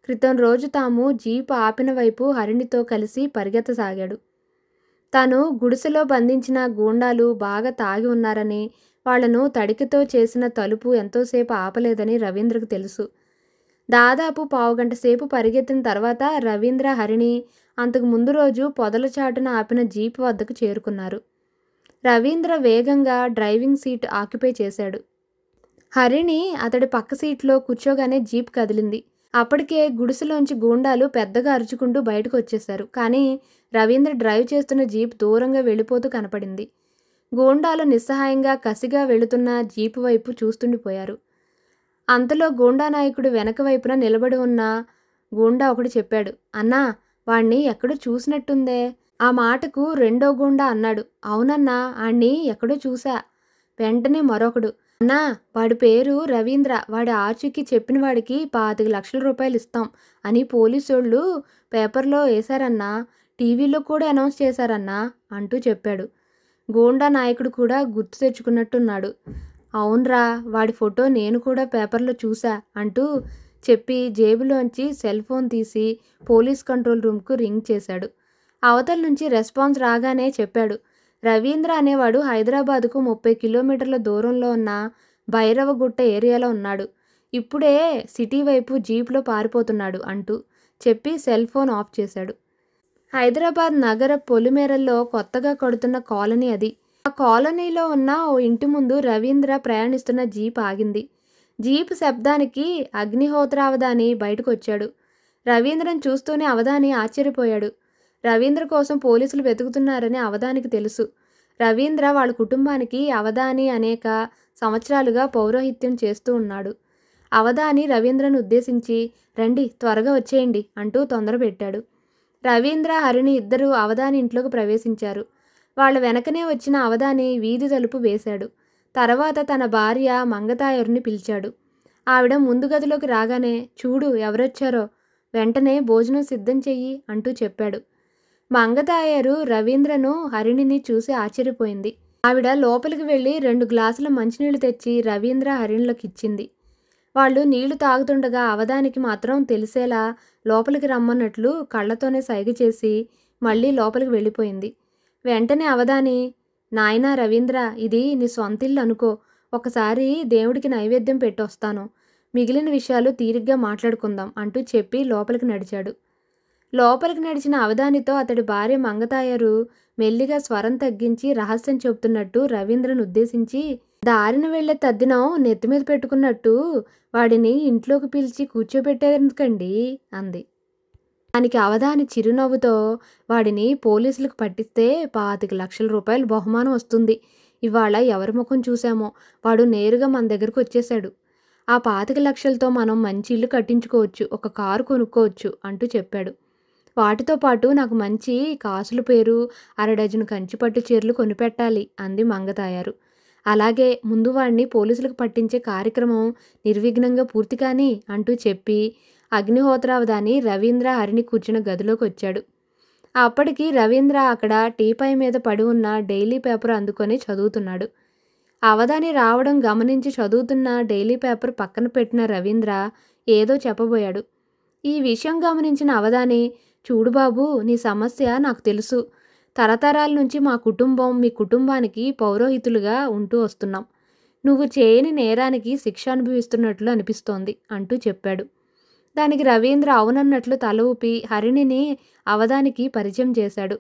[SPEAKER 1] క్రితం రోజు తాము జీపు ఆపిన వైపు హరిణితో కలిసి పరిగెత్తసాగాడు. తాను గుడిసెలో బంధించిన గూండాలు బాగా తాగి ఉన్నారని, వాళ్లను తడికితో చేసిన తలుపు ఎంతోసేపు ఆపలేదని రవీంద్రకు తెలుసు. దాదాపు పావుగంట సేపు పరిగెత్తిన తర్వాత రవీంద్ర హరిణి అంతకు ముందు రోజు పొదల చాటున ఆపిన జీపు వద్దకు చేరుకున్నారు. రవీంద్ర వేగంగా డ్రైవింగ్ సీట్ ఆక్యుపై చేశాడు. హరిణి అతడి పక్క సీట్లో కూర్చోగానే జీప్ కదిలింది. అప్పటికే గుడిసెలోంచి గూండాలు పెద్దగా అరుచుకుంటూ బయటకు వచ్చేశారు. కానీ రవీంద్ర డ్రైవ్ చేస్తున్న జీప్ దూరంగా వెళ్ళిపోతూ కనపడింది. గూండాలు నిస్సహాయంగా కసిగా వెళుతున్న జీపు వైపు చూస్తుండిపోయారు. అంతలో గూండా నాయకుడు వెనక వైపున నిలబడి ఉన్న గూండా ఒకటి చెప్పాడు. అన్నా, వాణ్ణి ఎక్కడో చూసినట్టుందే. ఆ మాటకు రెండో గుండా అన్నాడు, అవునన్నా, ఆణ్ణి ఎక్కడో చూసా. వెంటనే మరొకడు, అన్నా, వాడి పేరు రవీంద్ర, వాడి ఆచూకీ చెప్పిన వాడికి 25 లక్షల రూపాయలు ఇస్తాం అని పోలీసోళ్ళు పేపర్లో వేశారన్నా, టీవీలో కూడా అనౌన్స్ చేశారన్నా అంటూ చెప్పాడు. గూండా నాయకుడు కూడా గుర్తు తెచ్చుకున్నట్టున్నాడు. అవునరా, వాడి ఫోటో నేను కూడా పేపర్లో చూసా అంటూ చెప్పి జేబులోంచి సెల్ ఫోన్ తీసి పోలీస్ కంట్రోల్ రూమ్కు రింగ్ చేశాడు. అవతల నుంచి రెస్పాన్స్ రాగానే చెప్పాడు, రవీంద్ర అనేవాడు హైదరాబాదుకు 30 కిలోమీటర్ల దూరంలో ఉన్న భైరవగుట్ట ఏరియాలో ఉన్నాడు. ఇప్పుడే సిటీ వైపు జీప్లో పారిపోతున్నాడు అంటూ చెప్పి సెల్ ఫోన్ ఆఫ్ చేశాడు. హైదరాబాద్ నగర పొలిమేరల్లో కొత్తగా కడుతున్న కాలనీ అది. ఆ కాలనీలో ఉన్న ఓ ఇంటి ముందు రవీంద్ర ప్రయాణిస్తున్న జీప్ ఆగింది. జీప్ శబ్దానికి అగ్నిహోత్ర అవధాని బయటకు వచ్చాడు. రవీంద్రను చూస్తూనే అవధాని ఆశ్చర్యపోయాడు. రవీంద్ర కోసం పోలీసులు వెతుకుతున్నారని అవధానికి తెలుసు. రవీంద్ర వాళ్ళ కుటుంబానికి అవధాని అనేక సంవత్సరాలుగా పౌరోహిత్యం చేస్తూ ఉన్నాడు. అవధాని రవీంద్రను ఉద్దేశించి, రండి, త్వరగా వచ్చేయండి అంటూ తొందర పెట్టాడు. రవీంద్ర, హరిణి ఇద్దరూ అవధాని ఇంట్లోకి ప్రవేశించారు. వాళ్ళ వెనకనే వచ్చిన అవధాని వీధి తలుపు వేశాడు. తర్వాత తన భార్య మంగతాయరుని పిలిచాడు. ఆవిడ ముందు గదిలోకి రాగానే, చూడు ఎవరొచ్చారో, వెంటనే భోజనం సిద్ధం చెయ్యి అంటూ చెప్పాడు. మంగతాయరు రవీంద్రను, హరిణిని చూసి ఆశ్చర్యపోయింది. ఆవిడ లోపలికి వెళ్ళి 2 గ్లాసుల మంచినీళ్లు తెచ్చి రవీంద్ర, హరిణులకు ఇచ్చింది. వాళ్ళు నీళ్లు తాగుతుండగా అవధానికి మాత్రం తెలిసేలా లోపలికి రమ్మన్నట్లు కళ్ళతోనే సైగ చేసి మళ్ళీ లోపలికి వెళ్ళిపోయింది. వెంటనే అవధాని, నాయనా రవీంద్ర, ఇది నీ సొంతిల్లు అనుకో, ఒకసారి దేవుడికి నైవేద్యం పెట్టొస్తాను, మిగిలిన విషయాలు తీరిగ్గా మాట్లాడుకుందాం అంటూ చెప్పి లోపలికి నడిచాడు. లోపలికి నడిచిన అవధానితో అతడి భార్య మంగతాయరు మెల్లిగా స్వరం తగ్గించి రహస్యం చెబుతున్నట్టు రవీంద్రను ఉద్దేశించి, దారిన వెళ్లే తద్దినం నెత్తిమీద పెట్టుకున్నట్టు వాడిని ఇంట్లోకి పిలిచి కూర్చోబెట్టేందుకండి అంది. దానికి అవధాని చిరునవ్వుతో, వాడిని పోలీసులకు పట్టిస్తే 25 లక్షల రూపాయలు బహుమానం వస్తుంది. ఇవాళ ఎవరి ముఖం చూశామో వాడు నేరుగా మన దగ్గరకు వచ్చేశాడు. ఆ 25 లక్షలతో మనం మంచి ఇల్లు కట్టించుకోవచ్చు, ఒక కారు కొనుక్కోవచ్చు అంటూ చెప్పాడు. వాటితో పాటు నాకు మంచి కాసుల పేరు 1/2 డజను కంచిపట్టు చీరలు కొనిపెట్టాలి అంది మంగతాయారు. అలాగే, ముందు వాడిని పోలీసులకు పట్టించే కార్యక్రమం నిర్విఘ్నంగా పూర్తి కాని అంటూ చెప్పి అగ్నిహోత్రావధాని రవీంద్ర, హరిణి కూర్చున్న గదిలోకి వచ్చాడు. అప్పటికి రవీంద్ర అక్కడ టీపాయ్ మీద పడి ఉన్న డైలీ పేపర్ అందుకొని చదువుతున్నాడు. అవధాని రావడం గమనించి చదువుతున్న డైలీ పేపర్ పక్కన పెట్టిన రవీంద్ర ఏదో చెప్పబోయాడు. ఈ విషయం గమనించిన అవధాని, చూడు బాబు, నీ సమస్య నాకు తెలుసు. తరతరాల నుంచి మా కుటుంబం మీ కుటుంబానికి పౌరోహితులుగా ఉంటూ వస్తున్నాం. నువ్వు చేయని నేరానికి శిక్ష అనుభవిస్తున్నట్లు అనిపిస్తోంది అంటూ చెప్పాడు. దానికి రవీంద్ర అవునన్నట్లు తల ఊపి హరిణిని అవధానికి పరిచయం చేశాడు.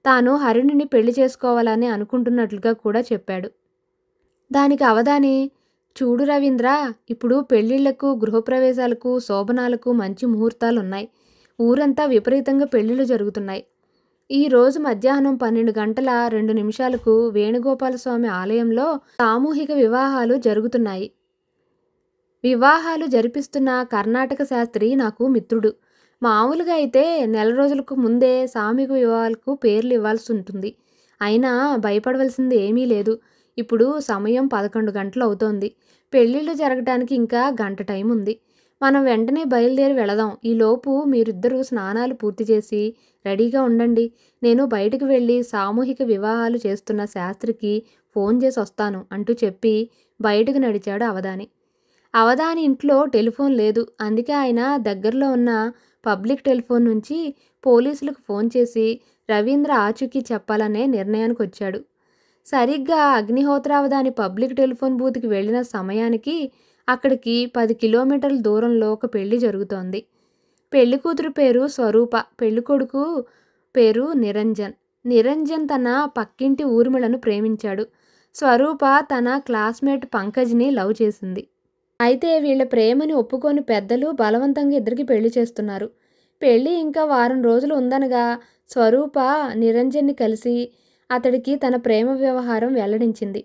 [SPEAKER 1] తాను హరిణిని పెళ్లి చేసుకోవాలని అనుకుంటున్నట్లుగా కూడా చెప్పాడు. దానికి అవధాని, చూడు రవీంద్ర, ఇప్పుడు పెళ్లిళ్లకు, గృహప్రవేశాలకు, శోభనాలకు మంచి ముహూర్తాలున్నాయి. ఊరంతా విపరీతంగా పెళ్లిళ్ళు జరుగుతున్నాయి. ఈరోజు మధ్యాహ్నం 12 గంటల 2 నిమిషాలకు వేణుగోపాలస్వామి ఆలయంలో సామూహిక వివాహాలు జరుగుతున్నాయి. వివాహాలు జరిపిస్తున్న కర్ణాటక శాస్త్రి నాకు మిత్రుడు. మామూలుగా అయితే నెల రోజులకు ముందే సామూహిక వివాహాలకు పేర్లు ఇవ్వాల్సి ఉంటుంది. అయినా భయపడవలసింది ఏమీ లేదు. ఇప్పుడు సమయం 11 గంటలు అవుతోంది. పెళ్ళిళ్ళు జరగటానికి ఇంకా గంట టైం ఉంది. మనం వెంటనే బయలుదేరి వెళదాం. ఈలోపు మీరిద్దరూ స్నానాలు పూర్తి చేసి రెడీగా ఉండండి. నేను బయటకు వెళ్ళి సామూహిక వివాహాలు చేస్తున్న శాస్త్రికి ఫోన్ చేసి వస్తాను అంటూ చెప్పి బయటకు నడిచాడు అవధాని. అవధాని ఇంట్లో టెలిఫోన్ లేదు. అందుకే ఆయన దగ్గరలో ఉన్న పబ్లిక్ టెలిఫోన్ నుంచి పోలీసులకు ఫోన్ చేసి రవీంద్ర ఆచూకీ చెప్పాలనే నిర్ణయానికి వచ్చాడు. సరిగ్గా అగ్నిహోత్రావధాని పబ్లిక్ టెలిఫోన్ బూత్కి వెళ్ళిన సమయానికి అక్కడికి 10 కిలోమీటర్ల దూరంలో ఒక పెళ్లి జరుగుతోంది. పెళ్లి కూతురు పేరు స్వరూప, పెళ్ళికొడుకు పేరు నిరంజన్. నిరంజన్ తన పక్కింటి ఊర్మిళను ప్రేమించాడు. స్వరూప తన క్లాస్మేట్ పంకజ్ని లవ్ చేసింది. అయితే వీళ్ళ ప్రేమని ఒప్పుకొని పెద్దలు బలవంతంగా ఇద్దరికి పెళ్లి చేస్తున్నారు. పెళ్లి ఇంకా వారం రోజులు ఉందనగా స్వరూప నిరంజన్ని కలిసి అతడికి తన ప్రేమ వ్యవహారం వెల్లడించింది.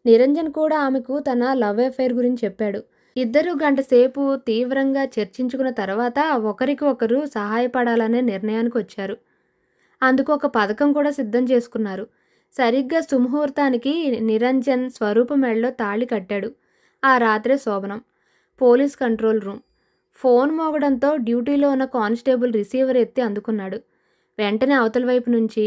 [SPEAKER 1] నిరంజన్ కూడా ఆమెకు తన లవ్ అఫైర్ గురించి చెప్పాడు. ఇద్దరు గంట సేపు తీవ్రంగా చర్చించుకున్న తర్వాత ఒకరికి ఒకరు సహాయపడాలనే నిర్ణయానికి వచ్చారు. అందుకు ఒక పథకం కూడా సిద్ధం చేసుకున్నారు. సరిగ్గా సుముహూర్తానికి నిరంజన్ స్వరూప మెడలో తాళి కట్టాడు. ఆ రాత్రే శోభనం. Police control room. ఫోన్ మోగడంతో డ్యూటీలో ఉన్న కానిస్టేబుల్ రిసీవర్ ఎత్తి అందుకున్నాడు. వెంటనే అవతల వైపు నుంచి,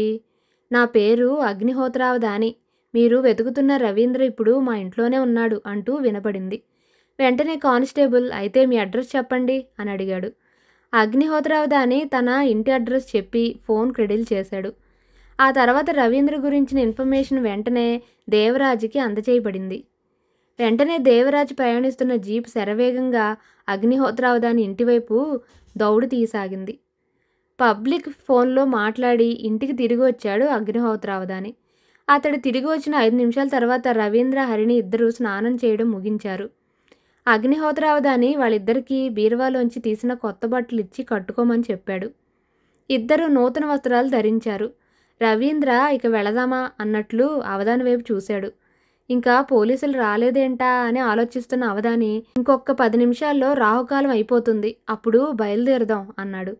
[SPEAKER 1] నా పేరు అగ్నిహోత్రావధాని. మీరు వెతుకుతున్న రవీంద్ర ఇప్పుడు మా ఇంట్లోనే ఉన్నాడు అంటూ వినపడింది. వెంటనే కానిస్టేబుల్, అయితే మీ అడ్రస్ చెప్పండి అని అడిగాడు. అగ్నిహోత్రావధాని తన ఇంటి అడ్రస్ చెప్పి ఫోన్ క్రెడిల్ చేశాడు. ఆ తర్వాత రవీంద్ర గురించిన ఇన్ఫర్మేషన్ వెంటనే దేవరాజ్కి అందజేయబడింది. వెంటనే దేవరాజ్ ప్రయాణిస్తున్న జీప్ శరవేగంగా అగ్నిహోత్రావధాని ఇంటివైపు దౌడు తీయసాగింది. పబ్లిక్ ఫోన్లో మాట్లాడి ఇంటికి తిరిగి వచ్చాడు అగ్నిహోత్రావధాని. అతడు తిరిగి వచ్చిన 5 నిమిషాల తర్వాత రవీంద్ర, హరిణి ఇద్దరూ స్నానం చేయడం ముగించారు. అగ్నిహోత్రావధాని వాళ్ళిద్దరికీ బీరువాలోంచి తీసిన కొత్త బట్టలు ఇచ్చి కట్టుకోమని చెప్పాడు. ఇద్దరు నూతన వస్త్రాలు ధరించారు. రవీంద్ర ఇక వెళదామా అన్నట్లు అవధాని వైపు చూశాడు. ఇంకా పోలీసులు రాలేదేంటా అని ఆలోచిస్తున్న అవధాని, ఇంకొక 10 నిమిషాల్లో రాహుకాలం అయిపోతుంది, అప్పుడు బయలుదేరదాం అన్నాడు.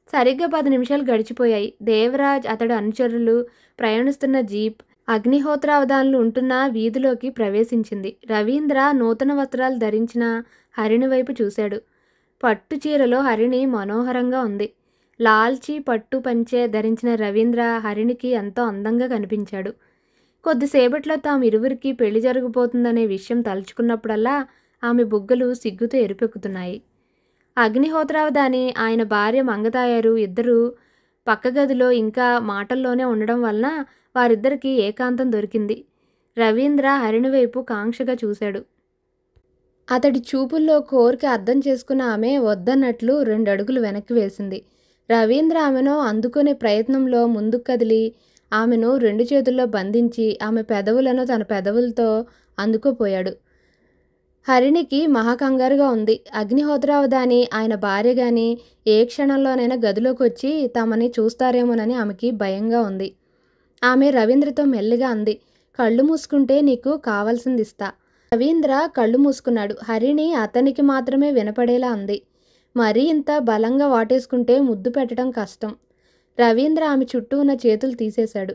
[SPEAKER 1] సరిగ్గా 10 నిమిషాలు గడిచిపోయాయి. దేవరాజ్, అతడి అనుచరులు ప్రయాణిస్తున్న జీప్ అగ్నిహోత్రావధానులు ఉంటున్న వీధిలోకి ప్రవేశించింది. రవీంద్ర నూతన వస్త్రాలు ధరించిన హరిణి వైపు చూశాడు. పట్టు చీరలో హరిణి మనోహరంగా ఉంది. లాల్చీ పట్టు పంచె ధరించిన రవీంద్ర హరిణికి ఎంతో అందంగా కనిపించాడు. కొద్దిసేపట్లో తామిరువురికి పెళ్లి జరగబోతుందనే విషయం తలుచుకున్నప్పుడల్లా ఆమె బుగ్గలు సిగ్గుతో ఎరుపెక్కుతున్నాయి. అగ్నిహోత్రావధాని, ఆయన భార్య మంగతాయారు ఇద్దరూ పక్క గదిలో ఇంకా మాటల్లోనే ఉండడం వలన వారిద్దరికీ ఏకాంతం దొరికింది. రవీంద్ర హరిణి వైపు కాంక్షగా చూశాడు. అతడి చూపుల్లో కోరిక అర్థం చేసుకున్న ఆమె వద్దన్నట్లు 2 అడుగులు వెనక్కి వేసింది. రవీంద్ర ఆమెను అందుకునే ప్రయత్నంలో ముందుకు కదిలి ఆమెను 2 చేతుల్లో బంధించి ఆమె పెదవులను తన పెదవులతో అందుకోపోయాడు. హరిణికి మహాకంగారుగా ఉంది. అగ్నిహోత్రావధాని, ఆయన భార్య గాని ఏ క్షణంలోనైనా గదిలోకి వచ్చి తమని చూస్తారేమోనని ఆమెకి భయంగా ఉంది. ఆమె రవీంద్రతో మెల్లిగా అంది, కళ్ళు మూసుకుంటే నీకు కావాల్సింది ఇస్తా. రవీంద్ర కళ్ళు మూసుకున్నాడు. హరిణి అతనికి మాత్రమే వినపడేలా అంది, మరీ ఇంత బలంగా వాటేసుకుంటే ముద్దు పెట్టడం కష్టం. రవీంద్ర ఆమె చుట్టూ ఉన్న చేతులు తీసేశాడు.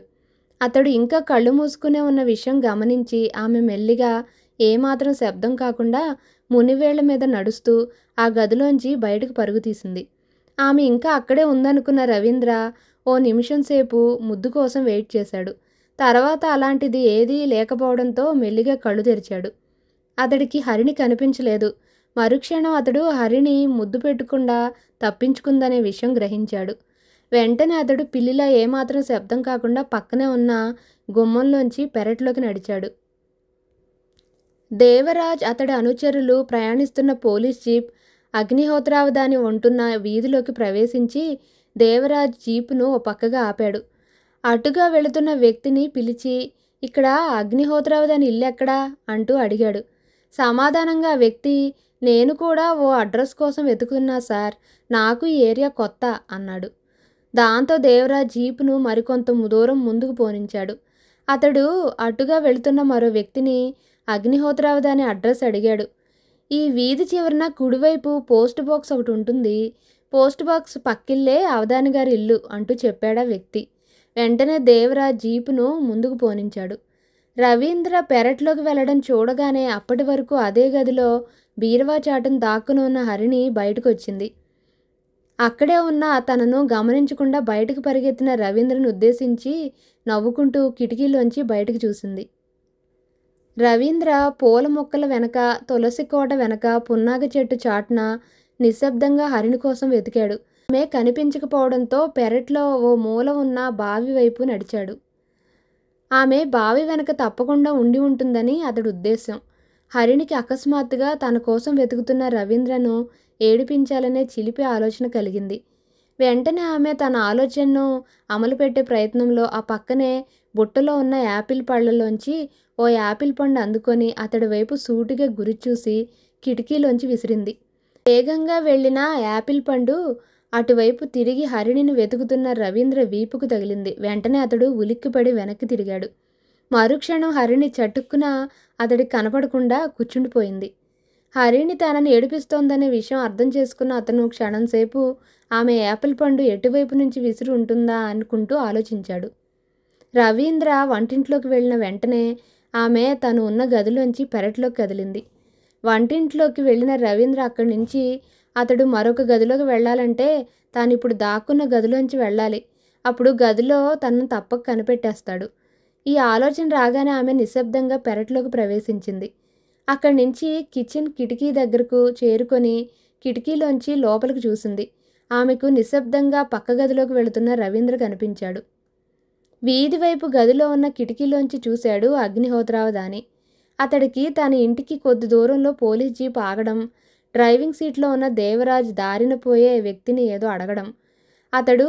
[SPEAKER 1] అతడు ఇంకా కళ్ళు మూసుకునే ఉన్న విషయం గమనించి ఆమె మెల్లిగా ఏమాత్రం శబ్దం కాకుండా మునివేళ్ల మీద నడుస్తూ ఆ గదిలోంచి బయటకు పరుగు తీసింది. ఆమె ఇంకా అక్కడే ఉందనుకున్న రవీంద్ర ఓ నిమిషం సేపు ముద్దు కోసం వెయిట్ చేశాడు. తర్వాత అలాంటిది ఏదీ లేకపోవడంతో మెల్లిగా కళ్ళు తెరిచాడు. అతడికి హరిణి కనిపించలేదు. మరుక్షణం అతడు హరిణి ముద్దు పెట్టకుండా తప్పించుకుందనే విషయం గ్రహించాడు. వెంటనే అతడు పిల్లిలా ఏమాత్రం శబ్దం కాకుండా పక్కనే ఉన్న గుమ్మంలోంచి పెరట్లోకి నడిచాడు. దేవరాజ్, అతడి అనుచరులు ప్రయాణిస్తున్న పోలీస్ జీప్ అగ్నిహోత్రావధాని ఉంటున్న వీధిలోకి ప్రవేశించి దేవరాజ్ జీపును ఓ పక్కగా ఆపాడు. అటుగా వెళుతున్న వ్యక్తిని పిలిచి, ఇక్కడ అగ్నిహోత్రావధాని ఇల్లెక్కడా అంటూ అడిగాడు. సమాధానంగా ఆ వ్యక్తి, నేను కూడా ఓ అడ్రస్ కోసం వెతుకుతున్నా సార్, నాకు ఈ ఏరియా కొత్త అన్నాడు. దాంతో దేవరాజ్ జీపును మరికొంత దూరం ముందుకు పోనించాడు. అతడు అటుగా వెళుతున్న మరో వ్యక్తిని అగ్నిహోత్రావధాని అడ్రస్ అడిగాడు. ఈ వీధి చివరన కుడివైపు పోస్ట్ బాక్స్ ఒకటి ఉంటుంది, పోస్ట్ బాక్స్ పక్కిల్లే అవధాని గారి ఇల్లు అంటూ చెప్పాడా వ్యక్తి. వెంటనే దేవరాజ్ జీపును ముందుకు పోనించాడు. రవీంద్ర పెరట్లోకి వెళ్లడం చూడగానే అప్పటి వరకు అదే గదిలో బీరువా చాటును దాక్కుని ఉన్న హరిణి బయటకు వచ్చింది. అక్కడే ఉన్న తనను గమనించకుండా బయటకు పరిగెత్తిన రవీంద్రను ఉద్దేశించి నవ్వుకుంటూ కిటికీలోంచి బయటకు చూసింది. రవీంద్ర పూల మొక్కల వెనక, తులసి కోట వెనక, పున్నాగ చెట్టు చాటున నిశ్శబ్దంగా హరిణి కోసం వెతికాడు. ఆమె కనిపించకపోవడంతో పెరట్లో ఓ మూల ఉన్న బావి వైపు నడిచాడు. ఆమె బావి వెనక తప్పకుండా ఉండి ఉంటుందని అతడి ఉద్దేశం. హరిణికి అకస్మాత్తుగా తన కోసం వెతుకుతున్న రవీంద్రను ఏడిపించాలనే చిలిపి ఆలోచన కలిగింది. వెంటనే ఆమె తన ఆలోచనను అమలుపెట్టే ప్రయత్నంలో ఆ పక్కనే బుట్టలో ఉన్న యాపిల్ పళ్ళలోంచి ఓ యాపిల్ పండు అందుకొని అతడి వైపు సూటిగా గురిచూసి కిటికీలోంచి విసిరింది. వేగంగా వెళ్లిన యాపిల్ పండు అటువైపు తిరిగి హరిణిని వెతుకుతున్న రవీంద్ర వీపుకు తగిలింది. వెంటనే అతడు ఉలిక్కిపడి వెనక్కి తిరిగాడు. మరుక్షణం హరిణి చటుక్కున అతడికి కనపడకుండా కూర్చుండిపోయింది. హరిణి తనని ఏడిపిస్తోందనే విషయం అర్థం చేసుకున్న అతను క్షణంసేపు ఆమె యాపిల్ పండు ఎటువైపు నుంచి విసిరి ఉంటుందా అనుకుంటూ ఆలోచించాడు. రవీంద్ర వంటింట్లోకి వెళ్ళిన వెంటనే ఆమె తను ఉన్న గదిలోంచి పెరట్లోకి కదిలింది. వంటింట్లోకి వెళ్ళిన రవీంద్ర అక్కడి నుంచి అతడు మరొక గదిలోకి వెళ్ళాలంటే తానిప్పుడు దాక్కున్న గదిలోంచి వెళ్ళాలి. అప్పుడు గదిలో తనను తప్పక కనిపెట్టేస్తాడు. ఈ ఆలోచన రాగానే ఆమె నిశ్శబ్దంగా పెరట్లోకి ప్రవేశించింది. అక్కడి నుంచి కిచెన్ కిటికీ దగ్గరకు చేరుకొని కిటికీలోంచి లోపలికి చూసింది. ఆమెకు నిశ్శబ్దంగా పక్క గదిలోకి వెళుతున్న రవీంద్ర కనిపించాడు. వీధి వైపు గదిలో ఉన్న కిటికీలోంచి చూశాడు అగ్నిహోత్రావధాని. అతడికి తన ఇంటికి కొద్ది దూరంలో పోలీస్ జీప్ ఆగడం, డ్రైవింగ్ సీట్లో ఉన్న దేవరాజ్ దారిన పోయే వ్యక్తిని ఏదో అడగడం, అతడు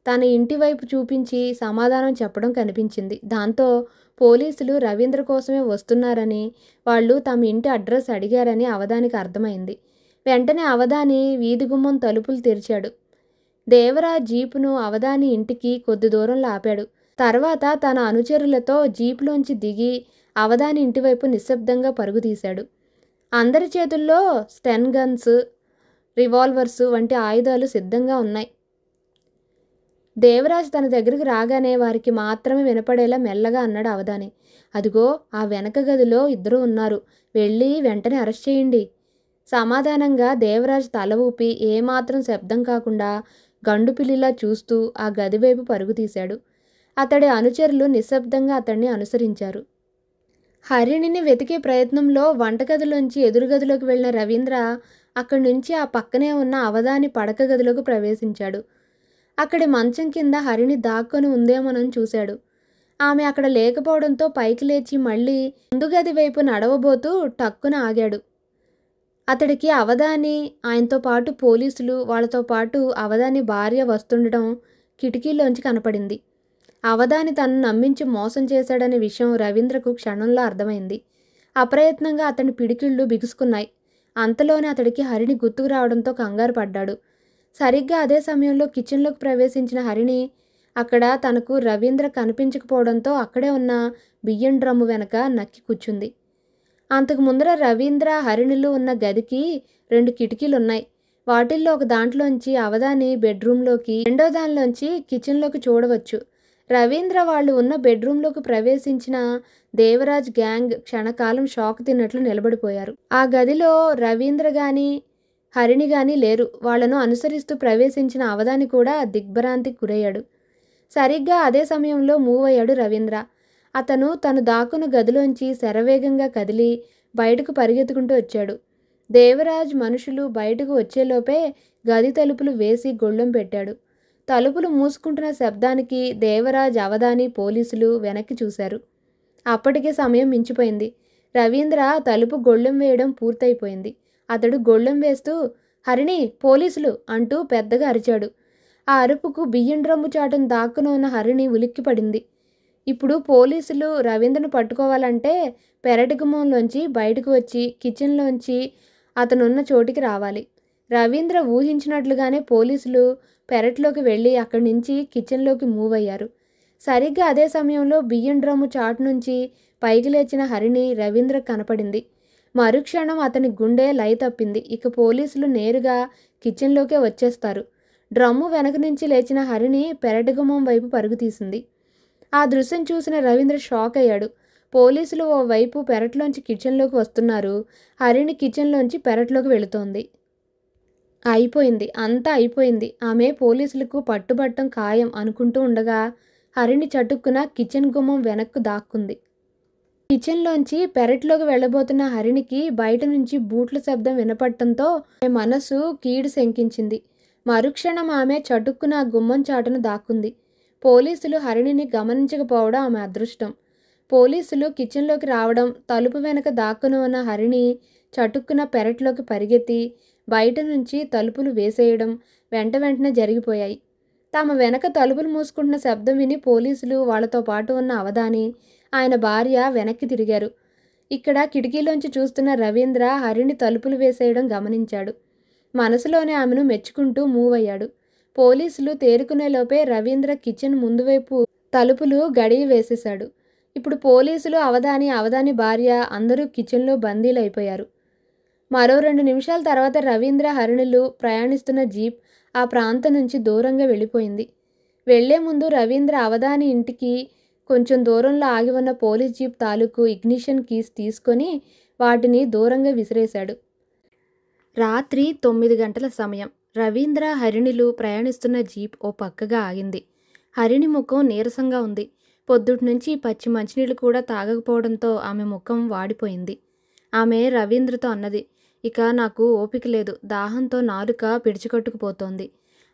[SPEAKER 1] తన ఇంటి వైపు చూపించి సమాధానం చెప్పడం కనిపించింది. దాంతో పోలీసులు రవీంద్ర కోసమే వస్తున్నారని, వాళ్ళు తమ ఇంటి అడ్రస్ అడిగారని అవధానికి అర్థమైంది. వెంటనే అవధాని వీధి గుమ్మం తలుపులు తెరిచాడు. దేవరాజ్ జీపును అవధాని ఇంటికి కొద్ది దూరంలో ఆపాడు. తర్వాత తన అనుచరులతో జీపులోంచి దిగి అవధాని ఇంటివైపు నిశ్శబ్దంగా పరుగు తీశాడు. అందరి చేతుల్లో స్టెన్ గన్స్, రివాల్వర్స్ వంటి ఆయుధాలు సిద్ధంగా ఉన్నాయి. దేవరాజ్ తన దగ్గరికి రాగానే వారికి మాత్రమే వినపడేలా మెల్లగా అన్నాడు అవధాని. అదిగో ఆ వెనక గదిలో ఇద్దరు ఉన్నారు, వెళ్ళి వెంటనే అరెస్ట్ చేయండి. సమాధానంగా దేవరాజ్ తల ఊపి ఏమాత్రం శబ్దం కాకుండా గండుపిల్లిలా చూస్తూ ఆ గదివైపు పరుగు తీశాడు. అతడి అనుచరులు నిశ్శబ్దంగా అతన్ని అనుసరించారు. హరిణిని వెతికే ప్రయత్నంలో వంటగదిలోంచి ఎదురుగదిలోకి వెళ్ళిన రవీంద్ర అక్కడి నుంచి ఆ పక్కనే ఉన్న అవధాని పడక గదిలోకి ప్రవేశించాడు. అక్కడి మంచం కింద హరిణి దాక్కొని ఉందేమోనని చూశాడు. ఆమె అక్కడ లేకపోవడంతో పైకి లేచి మళ్ళీ ముందు గది వైపు నడవబోతూ టక్కున ఆగాడు. అతడికి అవధాని, ఆయనతో పాటు పోలీసులు, వాళ్ళతో పాటు అవధాని భార్య వస్తుండడం కిటికీలోంచి కనపడింది. అవధాని తనను నమ్మించి మోసం చేశాడనే విషయం రవీంద్రకు క్షణంలో అర్థమైంది. అప్రయత్నంగా అతని పిడికిళ్ళు బిగుసుకున్నాయి. అంతలోనే అతడికి హరిణి గుర్తుకు రావడంతో కంగారు పడ్డాడు. సరిగ్గా అదే సమయంలో కిచెన్లోకి ప్రవేశించిన హరిణి అక్కడ తనకు రవీంద్ర కనిపించకపోవడంతో అక్కడే ఉన్న బియ్యం డ్రమ్ము వెనక నక్కి కూర్చుంది. అంతకు ముందర రవీంద్ర, హరిణులు ఉన్న గదికి 2 కిటికీలున్నాయి. వాటిల్లో ఒక దాంట్లోంచి అవధాని బెడ్రూమ్లోకి, రెండో దానిలోంచి కిచెన్లోకి చూడవచ్చు. రవీంద్ర వాళ్ళు ఉన్న బెడ్రూమ్లోకి ప్రవేశించిన దేవరాజ్ గ్యాంగ్ క్షణకాలం షాక్ తిన్నట్లు నిలబడిపోయారు. ఆ గదిలో రవీంద్ర గాని హరిణి గాని లేరు. వాళ్లను అనుసరిస్తూ ప్రవేశించిన అవధాని కూడా దిగ్భ్రాంతికి గురయ్యాడు. సరిగ్గా అదే సమయంలో మూవ్ అయ్యాడు రవీంద్ర. అతను తను దాక్కున్న గదిలోంచి శరవేగంగా కదిలి బయటకు పరిగెత్తుకుంటూ వచ్చాడు. దేవరాజ్ మనుషులు బయటకు వచ్చేలోపే గది తలుపులు వేసి గొళ్ళెం పెట్టాడు. తలుపులు మూసుకుంటున్న శబ్దానికి దేవరాజ్, అవధాని, పోలీసులు వెనక్కి చూశారు. అప్పటికే సమయం మించిపోయింది. రవీంద్ర తలుపు గొళ్ళెం వేయడం పూర్తయిపోయింది. అతడు గొళ్ళెం వేస్తూ హరిణి, పోలీసులు అంటూ పెద్దగా అరిచాడు. ఆ అరుపుకు బియ్యం డ్రమ్ము చాటును దాక్కున ఉన్న హరిణి ఉలిక్కిపడింది. ఇప్పుడు పోలీసులు రవీంద్రను పట్టుకోవాలంటే పెరటి గుమ్మంలోంచి బయటకు వచ్చి కిచెన్లోంచి అతనున్న చోటికి రావాలి. రవీంద్ర ఊహించినట్లుగానే పోలీసులు పెరట్లోకి వెళ్ళి అక్కడి నుంచి కిచెన్లోకి మూవ్ అయ్యారు. సరిగ్గా అదే సమయంలో బియ్యం డ్రమ్ము చాటు నుంచి పైకి లేచిన హరిణి రవీంద్ర కనపడింది. మరుక్షణం అతని గుండె లయ తప్పింది. ఇక పోలీసులు నేరుగా కిచెన్లోకే వచ్చేస్తారు. డ్రమ్ము వెనక నుంచి లేచిన హరిణి పెరటి గుమ్మం వైపు పరుగు తీసింది. ఆ దృశ్యం చూసిన రవీంద్ర షాక్ అయ్యాడు. పోలీసులు ఓ వైపు పెరట్లోంచి కిచెన్లోకి వస్తున్నారు. హరిణి కిచెన్లోంచి పెరట్లోకి వెళుతోంది. అయిపోయింది, అంతా అయిపోయింది, ఆమె పోలీసులకు పట్టుబట్టం ఖాయం అనుకుంటూ ఉండగా హరిణి చటుక్కున కిచెన్ గుమ్మం వెనక్కు దాక్కుంది. కిచెన్లోంచి పెరట్లోకి వెళ్ళబోతున్న హరిణికి బయట నుంచి బూట్ల శబ్దం వినపడటంతో ఆమె మనసు కీడు శంకించింది. మరుక్షణం ఆమె చటుక్కున గుమ్మం చాటును దాక్కుంది. పోలీసులు హరిణిని గమనించకపోవడం ఆమె అదృష్టం. పోలీసులు కిచెన్లోకి రావడం, తలుపు వెనక దాక్కుని ఉన్న హరిణి చటుక్కున పెరట్లోకి పరిగెత్తి బయట నుంచి తలుపులు వేసేయడం వెంటనే జరిగిపోయాయి. తమ వెనక తలుపులు మూసుకుంటున్న శబ్దం విని పోలీసులు, వాళ్లతో పాటు ఉన్న అవధాని, ఆయన భార్య వెనక్కి తిరిగారు. ఇక్కడ కిటికీలోంచి చూస్తున్న రవీంద్ర హరిణి తలుపులు వేసేయడం గమనించాడు. మనసులోనే ఆమెను మెచ్చుకుంటూ మూవ్ అయ్యాడు. పోలీసులు తేరుకునేలోపే రవీంద్ర కిచెన్ ముందువైపు తలుపులు గడియ వేసేశాడు. ఇప్పుడు పోలీసులు, అవధాని భార్య అందరూ కిచెన్లో బందీలైపోయారు. మరో 2 నిమిషాల తర్వాత రవీంద్ర, హరిణులు ప్రయాణిస్తున్న జీప్ ఆ ప్రాంతం నుంచి దూరంగా వెళ్ళిపోయింది. వెళ్లే ముందు రవీంద్ర అవధాని ఇంటికి కొంచెం దూరంలో ఆగి ఉన్న పోలీస్ జీప్ తాలూకు ఇగ్నిషన్ కీస్ తీసుకొని వాటిని దూరంగా విసిరేశాడు. రాత్రి 9 గంటల సమయం. రవీంద్ర, హరిణులు ప్రయాణిస్తున్న జీప్ ఓ పక్కగా ఆగింది. హరిణి ముఖం నీరసంగా ఉంది. పొద్దుట్నుంచి పచ్చి మంచినీళ్ళు కూడా తాగకపోవడంతో ఆమె ముఖం వాడిపోయింది. ఆమె రవీంద్రతో అన్నది, ఇక నాకు ఓపిక లేదు. దాహంతో నాలుక పిడుచుకట్టుకుపోతోంది.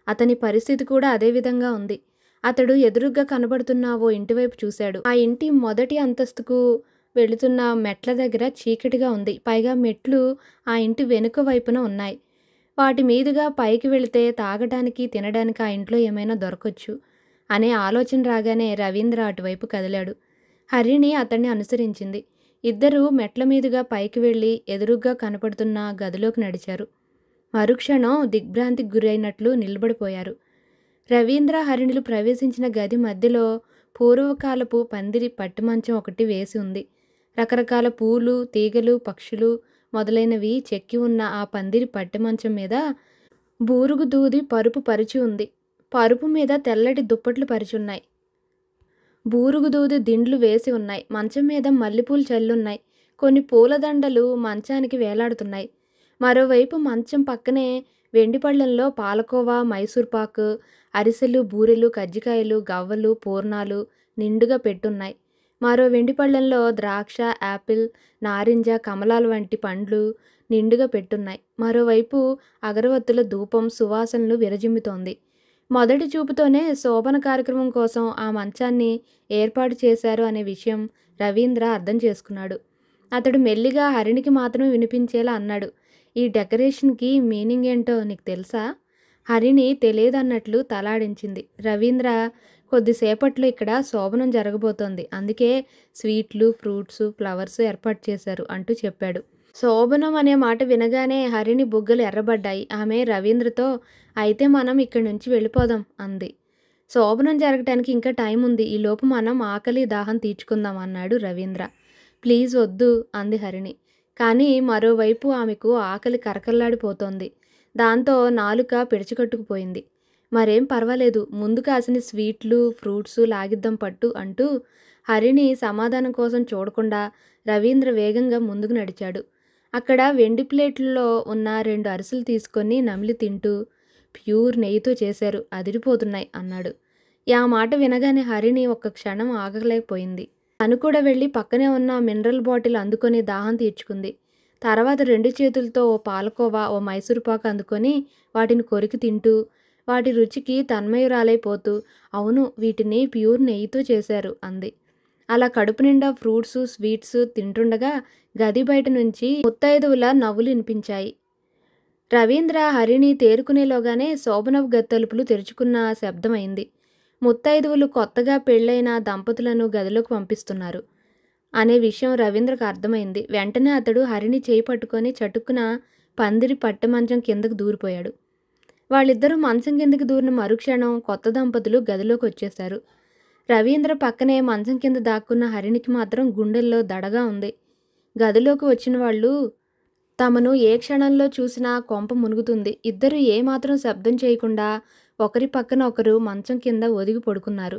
[SPEAKER 1] అతని పరిస్థితి కూడా అదే విధంగా ఉంది. అతడు ఎదురుగ్గా కనబడుతున్న ఓ ఇంటివైపు చూశాడు. ఆ ఇంటి మొదటి అంతస్తుకు వెళుతున్న మెట్ల దగ్గర చీకటిగా ఉంది. పైగా మెట్లు ఆ ఇంటి వెనుక వైపున ఉన్నాయి. వాటి మీదుగా పైకి వెళితే తాగడానికి, తినడానికి ఆ ఇంట్లో ఏమైనా దొరకొచ్చు అనే ఆలోచన రాగానే రవీంద్ర అటువైపు కదిలాడు. హరిణి అతన్ని అనుసరించింది. ఇద్దరూ మెట్ల మీదుగా పైకి వెళ్ళి ఎదురుగ్గా కనపడుతున్న గదిలోకి నడిచారు. మరుక్షణం దిగ్భ్రాంతికి గురైనట్లు నిలబడిపోయారు. రవీంద్ర, హరిణులు ప్రవేశించిన గది మధ్యలో పూర్వకాలపు పందిరి పట్టుమంచం ఒకటి వేసి ఉంది. రకరకాల పూలు, తీగలు, పక్షులు మొదలైనవి చెక్కి ఉన్న ఆ పందిరి పట్టుమంచం మీద బూరుగు దూది పరుపు పరిచి ఉంది. పరుపు మీద తెల్లటి దుప్పట్లు పరిచున్నాయి. బూరుగు దూది దిండ్లు వేసి ఉన్నాయి. మంచం మీద మల్లెపూలు చల్లున్నాయి. కొన్ని పూలదండలు మంచానికి వేలాడుతున్నాయి. మరోవైపు మంచం పక్కనే వెండి పళ్ళెంలో పాలకోవా, మైసూర్పాకు, అరిసెలు, బూరెలు, కజ్జికాయలు, గవ్వలు, పూర్ణాలు నిండుగా పెట్టున్నాయి. మరో వెండి పళ్ళెంలో ద్రాక్ష, యాపిల్, నారింజ, కమలాలు వంటి పండ్లు నిండుగా పెట్టున్నాయి. మరోవైపు అగరవత్తుల ధూపం సువాసనలు విరజిమ్ముతోంది. మొదటి చూపుతోనే శోభన కార్యక్రమం కోసం ఆ మంచాన్ని ఏర్పాటు చేశారు అనే విషయం రవీంద్ర అర్థం చేసుకున్నాడు. అతడు మెల్లిగా హరిణికి మాత్రం వినిపించేలా అన్నాడు, ఈ డెకరేషన్కి మీనింగ్ ఏంటో నీకు తెలుసా? హరిణి తెలియదన్నట్లు తలాడించింది. రవీంద్ర, కొద్దిసేపట్లో ఇక్కడ శోభనం జరగబోతోంది. అందుకే స్వీట్లు, ఫ్రూట్స్, ఫ్లవర్స్ ఏర్పాటు చేశారు అంటూ చెప్పాడు. శోభనం అనే మాట వినగానే హరిణి బుగ్గలు ఎర్రబడ్డాయి. ఆమె రవీంద్రతో, అయితే మనం ఇక్కడి నుంచి వెళ్ళిపోదాం అంది. శోభనం జరగటానికి ఇంకా టైం ఉంది. ఈలోపు మనం ఆకలి, దాహం తీర్చుకుందాం అన్నాడు రవీంద్ర. ప్లీజ్ వద్దు అంది హరిణి. కానీ మరోవైపు ఆమెకు ఆకలి కరకల్లాడిపోతోంది. దాంతో నాలుక పిడుచుకట్టుకుపోయింది. మరేం పర్వాలేదు, ముందు కాసిన స్వీట్లు, ఫ్రూట్స్ లాగిద్దాం పట్టు అంటూ హరిణి సమాధానం కోసం చూడకుండా రవీంద్ర వేగంగా ముందుకు నడిచాడు. అక్కడ వెండి ప్లేట్లలో ఉన్న 2 అరిసెలు తీసుకొని నమిలి తింటూ, ప్యూర్ నెయ్యితో చేశారు, అదిరిపోతున్నాయి అన్నాడు. ఆ మాట వినగానే హరిణి ఒక్క క్షణం ఆగలేకపోయింది. తను కూడా వెళ్ళి పక్కనే ఉన్న మినరల్ బాటిల్ అందుకొని దాహం తీర్చుకుంది. తర్వాత 2 చేతులతో ఓ పాలకోవా, ఓ మైసూరుపాకు అందుకొని వాటిని కొరికి తింటూ, వాటి రుచికి తన్మయురాలైపోతూ, అవును, వీటిని ప్యూర్ నెయ్యితో చేశారు అంది. అలా కడుపు నిండా ఫ్రూట్స్, స్వీట్స్ తింటుండగా గది బయట నుంచి ముత్తైదువుల నవ్వులు వినిపించాయి. రవీంద్ర, హరిణి తేరుకునేలోగానే శోభనపు గది తలుపులు తెరుచుకున్న శబ్దమైంది. ముత్తైదువులు కొత్తగా పెళ్లైన దంపతులను గదిలోకి పంపిస్తున్నారు అనే విషయం రవీంద్రకు అర్థమైంది. వెంటనే అతడు హరిణి చేయి పట్టుకొని చటుక్కున పందిరి పట్టెమంచం కిందకు దూరిపోయాడు. వాళ్ళిద్దరూ మంచం కిందకి దూరిన మరుక్షణం కొత్త దంపతులు గదిలోకి వచ్చేశారు. రవీంద్ర పక్కనే మంచం కింద దాక్కున్న హరిణికి మాత్రం గుండెల్లో దడగా ఉంది. గదిలోకి వచ్చిన వాళ్ళు తమను ఏ క్షణంలో చూసినా కొంప మునుగుతుంది. ఇద్దరు ఏమాత్రం శబ్దం చేయకుండా ఒకరి పక్కన ఒకరు మంచం కింద ఒదిగి పడుకున్నారు.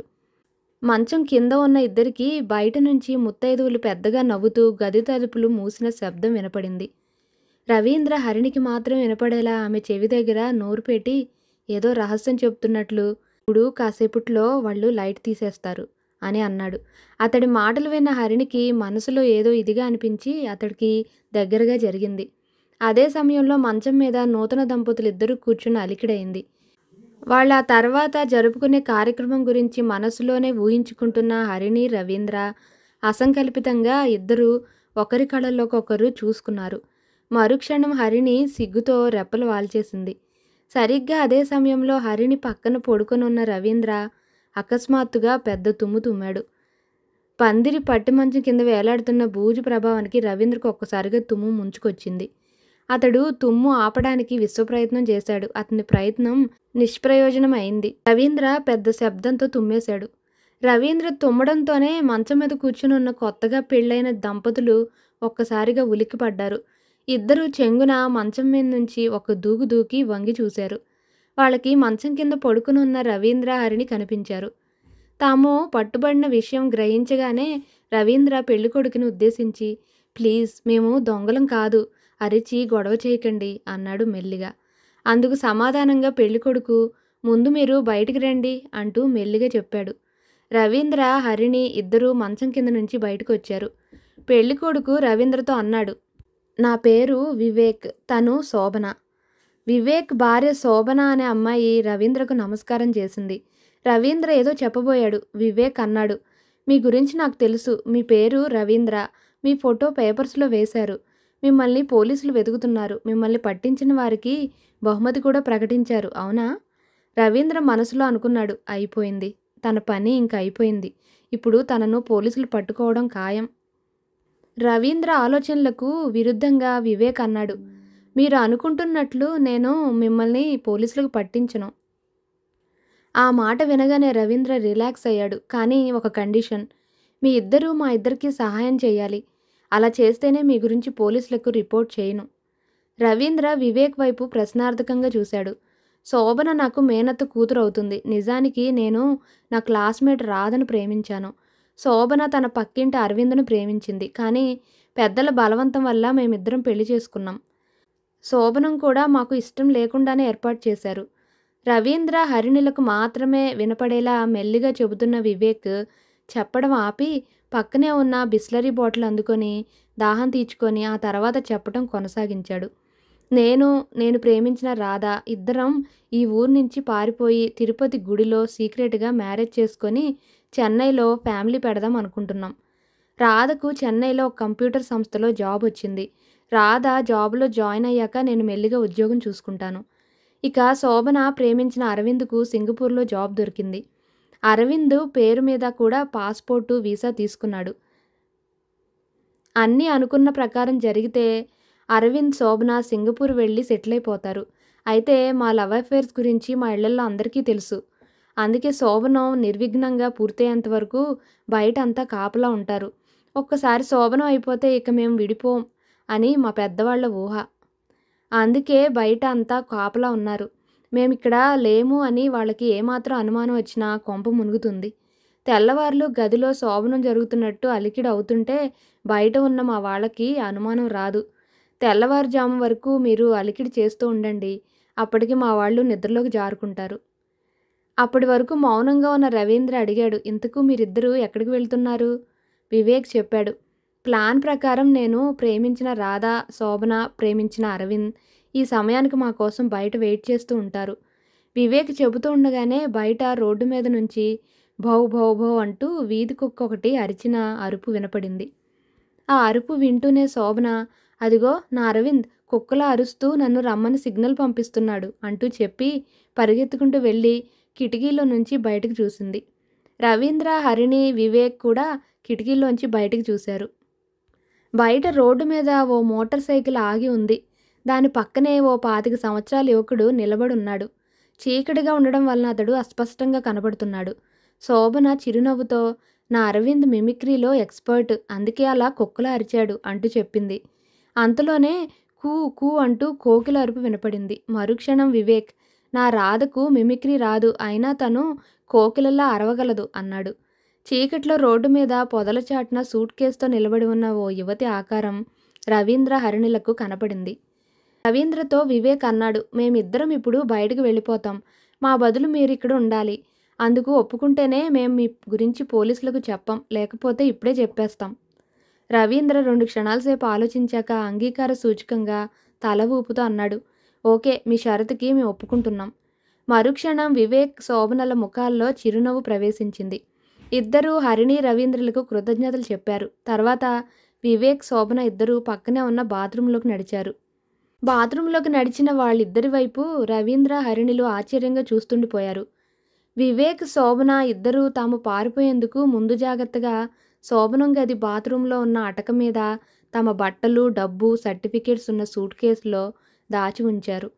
[SPEAKER 1] మంచం కింద ఉన్న ఇద్దరికీ బయట నుంచి ముత్తైదువులు పెద్దగా నవ్వుతూ గది తలుపులు మూసిన శబ్దం వినపడింది. రవీంద్ర, హరిణికి మాత్రం వినపడేలా ఆమె చెవి దగ్గర నోరు పెట్టి ఏదో రహస్యం చెప్తున్నట్లు, ఇప్పుడు కాసేపట్లో వాళ్ళు లైట్ తీసేస్తారు అని అన్నాడు. అతడి మాటలు విన్న హరిణికి మనసులో ఏదో ఇదిగా అనిపించి అతడికి దగ్గరగా జరిగింది. అదే సమయంలో మంచం మీద నూతన దంపతులు ఇద్దరూ కూర్చుని అలికిడైంది. వాళ్ళ తర్వాత జరుపుకునే కార్యక్రమం గురించి మనసులోనే ఊహించుకుంటున్న హరిణి, రవీంద్ర అసంకల్పితంగా ఇద్దరూ ఒకరి కళ్ళల్లోకొకరు చూసుకున్నారు. మరుక్షణం హరిణి సిగ్గుతో రెప్పలు వాల్చేసింది. సరిగ్గా అదే సమయంలో హరిణి పక్కన పడుకొనున్న రవీంద్ర అకస్మాత్తుగా పెద్ద తుమ్ము తుమ్మాడు. పందిరి పట్టిమంచం కింద వేలాడుతున్న బూజు ప్రభావానికి రవీంద్రకు ఒక్కసారిగా తుమ్ము ముంచుకొచ్చింది. అతడు తుమ్ము ఆపడానికి విశ్వప్రయత్నం చేశాడు. అతని ప్రయత్నం నిష్ప్రయోజనం అయింది. రవీంద్ర పెద్ద శబ్దంతో తుమ్మేశాడు. రవీంద్ర తుమ్మడంతోనే మంచం మీద కూర్చుని ఉన్న కొత్తగా పెళ్ళైన దంపతులు ఒక్కసారిగా ఉలిక్కిపడ్డారు. ఇద్దరూ చెంగున మంచం మీద నుంచి ఒక దూకు దూకి వంగి చూశారు. వాళ్ళకి మంచం కింద పడుకునున్న రవీంద్ర, హరిణి కనిపించారు. తాము పట్టుబడిన విషయం గ్రహించగానే రవీంద్ర పెళ్ళికొడుకుని ఉద్దేశించి, ప్లీజ్ మేము దొంగలం కాదు, అరిచి గొడవ చేయకండి అన్నాడు మెల్లిగా. అందుకు సమాధానంగా పెళ్ళికొడుకు, ముందు మీరు బయటికి రండి అంటూ మెల్లిగా చెప్పాడు. రవీంద్ర, హరిణి ఇద్దరూ మంచం కింద నుంచి బయటకొచ్చారు. పెళ్ళికొడుకు రవీంద్రతో అన్నాడు, నా పేరు వివేక్, తను శోభన. వివేక్ భార్య శోభన అనే అమ్మాయి రవీంద్రకు నమస్కారం చేసింది. రవీంద్ర ఏదో చెప్పబోయాడు. వివేక్ అన్నాడు, మీ గురించి నాకు తెలుసు. మీ పేరు రవీంద్ర. మీ ఫోటో పేపర్స్లో వేశారు. మిమ్మల్ని పోలీసులు వెతుకుతున్నారు. మిమ్మల్ని పట్టించిన వారికి బహుమతి కూడా ప్రకటించారు, అవునా? రవీంద్ర మనసులో అనుకున్నాడు, అయిపోయింది, తన పని ఇంక అయిపోయింది. ఇప్పుడు తనను పోలీసులు పట్టుకోవడం ఖాయం. రవీంద్ర ఆలోచనలకు విరుద్ధంగా వివేక్ అన్నాడు, మీరు అనుకుంటున్నట్లు నేను మిమ్మల్ని పోలీసులకు పట్టించను. ఆ మాట వినగానే రవీంద్ర రిలాక్స్ అయ్యాడు. కానీ ఒక కండిషన్, మీ ఇద్దరూ మా ఇద్దరికి సహాయం చేయాలి. అలా చేస్తేనే మీ గురించి పోలీసులకు రిపోర్ట్ చేయను. రవీంద్ర వివేక్ వైపు ప్రశ్నార్థకంగా చూశాడు. శోభన నాకు మేనత్త కూతురు అవుతుంది. నిజానికి నేను నా క్లాస్మేట్ రాధను ప్రేమించాను. శోభన తన పక్కింటి అరవింద్ను ప్రేమించింది. కానీ పెద్దల బలవంతం వల్ల మేమిద్దరం పెళ్లి చేసుకున్నాం. శోభనం కూడా మాకు ఇష్టం లేకుండానే ఏర్పాటు చేశారు. రవీంద్ర, హరిణులకు మాత్రమే వినపడేలా మెల్లిగా చెబుతున్న వివేక్ చెప్పడం ఆపి పక్కనే ఉన్న బిస్లరీ బాటిల్ అందుకొని దాహం తీర్చుకొని ఆ తర్వాత చెప్పడం కొనసాగించాడు. నేను ప్రేమించిన రాధ ఇద్దరం ఈ ఊరు నుంచి పారిపోయి తిరుపతి గుడిలో సీక్రెట్గా మ్యారేజ్ చేసుకొని చెన్నైలో ఫ్యామిలీ పెడదాం అనుకుంటున్నాం. రాధకు చెన్నైలో ఒక కంప్యూటర్ సంస్థలో జాబ్ వచ్చింది. రాధ జాబ్లో జాయిన్ అయ్యాక నేను మెల్లిగా ఉద్యోగం చూసుకుంటాను. ఇక శోభన ప్రేమించిన అరవింద్కు సింగపూర్లో జాబ్ దొరికింది. అరవింద్ పేరు మీద కూడా పాస్పోర్టు, వీసా తీసుకున్నాడు. అన్నీ అనుకున్న ప్రకారం జరిగితే అరవింద్, శోభన సింగపూర్ వెళ్ళి సెటిల్ అయిపోతారు. అయితే మా లవ్ అఫైర్స్ గురించి మా ఇళ్లల్లో అందరికీ తెలుసు. అందుకే శోభనం నిర్విఘ్నంగా పూర్తయ్యేంత వరకు బయట అంతా కాపలా ఉంటారు. ఒక్కసారి శోభనం అయిపోతే ఇక మేము విడిపోం అని మా పెద్దవాళ్ల ఊహ. అందుకే బయట అంతా కాపలా ఉన్నారు. మేమిక్కడ లేము అని వాళ్ళకి ఏమాత్రం అనుమానం వచ్చినా కొంప మునుగుతుంది. తెల్లవార్లు గదిలో శోభనం జరుగుతున్నట్టు అలికిడి అవుతుంటే బయట ఉన్న మా వాళ్ళకి అనుమానం రాదు. తెల్లవారుజాము వరకు మీరు అలికిడి చేస్తూ ఉండండి. అప్పటికి మా వాళ్ళు నిద్రలోకి జారుకుంటారు. అప్పటి వరకు మౌనంగా ఉన్న రవీంద్ర అడిగాడు, ఇంతకు మీరిద్దరూ ఎక్కడికి వెళ్తున్నారు? వివేక్ చెప్పాడు, ప్లాన్ ప్రకారం నేను ప్రేమించిన రాధ, శోభన ప్రేమించిన అరవింద్ ఈ సమయానికి మా కోసం బయట వెయిట్ చేస్తూ ఉంటారు. వివేక్ చెబుతూ ఉండగానే బయట రోడ్డు మీద నుంచి భౌ భౌ భౌ అంటూ వీధి కుక్క ఒకటి అరిచిన అరుపు వినపడింది. ఆ అరుపు వింటూనే శోభన, అదిగో నా అరవింద్ కుక్కలా అరుస్తూ నన్ను రమ్మని సిగ్నల్ పంపిస్తున్నాడు అంటూ చెప్పి పరిగెత్తుకుంటూ వెళ్ళి కిటికీలో నుంచి బయటకు చూసింది. రవీంద్ర, హరిణి, వివేక్ కూడా కిటికీలోంచి బయటకు చూశారు. బయట రోడ్డు మీద ఓ మోటార్ సైకిల్ ఆగి ఉంది. దాని పక్కనే ఓ 25 సంవత్సరాల యువకుడు నిలబడున్నాడు. చీకటిగా ఉండడం వలన అతడు అస్పష్టంగా కనబడుతున్నాడు. శోభన చిరునవ్వుతో, నా అరవింద్ మిమిక్రీలో ఎక్స్పర్ట్, అందుకే అలా కుక్కలా అరిచాడు అంటూ చెప్పింది. అంతలోనే కూ కూ అంటూ కోకిల అరుపు వినపడింది. మరుక్షణం వివేక్, నా రాధకు మిమిక్రీ రాదు, అయినా తను కోకిలలా అరవగలదు అన్నాడు. చీకట్లో రోడ్డు మీద పొదల చాటున సూట్ కేసుతో నిలబడి ఉన్న ఓ యువతి ఆకారం రవీంద్ర, హరిణులకు కనపడింది. రవీంద్రతో వివేక్ అన్నాడు, మేమిద్దరం ఇప్పుడు బయటకు వెళ్ళిపోతాం. మా బదులు మీరు ఇక్కడ ఉండాలి. అందుకు ఒప్పుకుంటేనే మేము మీ గురించి పోలీసులకు చెప్పం, లేకపోతే ఇప్పుడే చెప్పేస్తాం. రవీంద్ర 2 క్షణాల సేపు ఆలోచించాక అంగీకార సూచకంగా తల ఊపుతూ అన్నాడు, ఓకే, మీ షరతుకి మేము ఒప్పుకుంటున్నాం. మరుక్షణం వివేక్, శోభనల ముఖాల్లో చిరునవ్వు ప్రవేశించింది. ఇద్దరూ హరిణి, రవీంద్రలకు కృతజ్ఞతలు చెప్పారు. తర్వాత వివేక్, శోభన ఇద్దరూ పక్కనే ఉన్న బాత్రూంలోకి నడిచారు. బాత్రూంలోకి నడిచిన వాళ్ళిద్దరి వైపు రవీంద్ర, హరిణిలు ఆశ్చర్యంగా చూస్తుండిపోయారు. వివేక్, శోభన ఇద్దరూ తాము పారిపోయేందుకు ముందు జాగ్రత్తగా శోభనం గది బాత్రూంలో ఉన్న అటక మీద తమ బట్టలు, డబ్బు, సర్టిఫికేట్స్ ఉన్న సూట్ కేసులో దాచి ఉంచారు.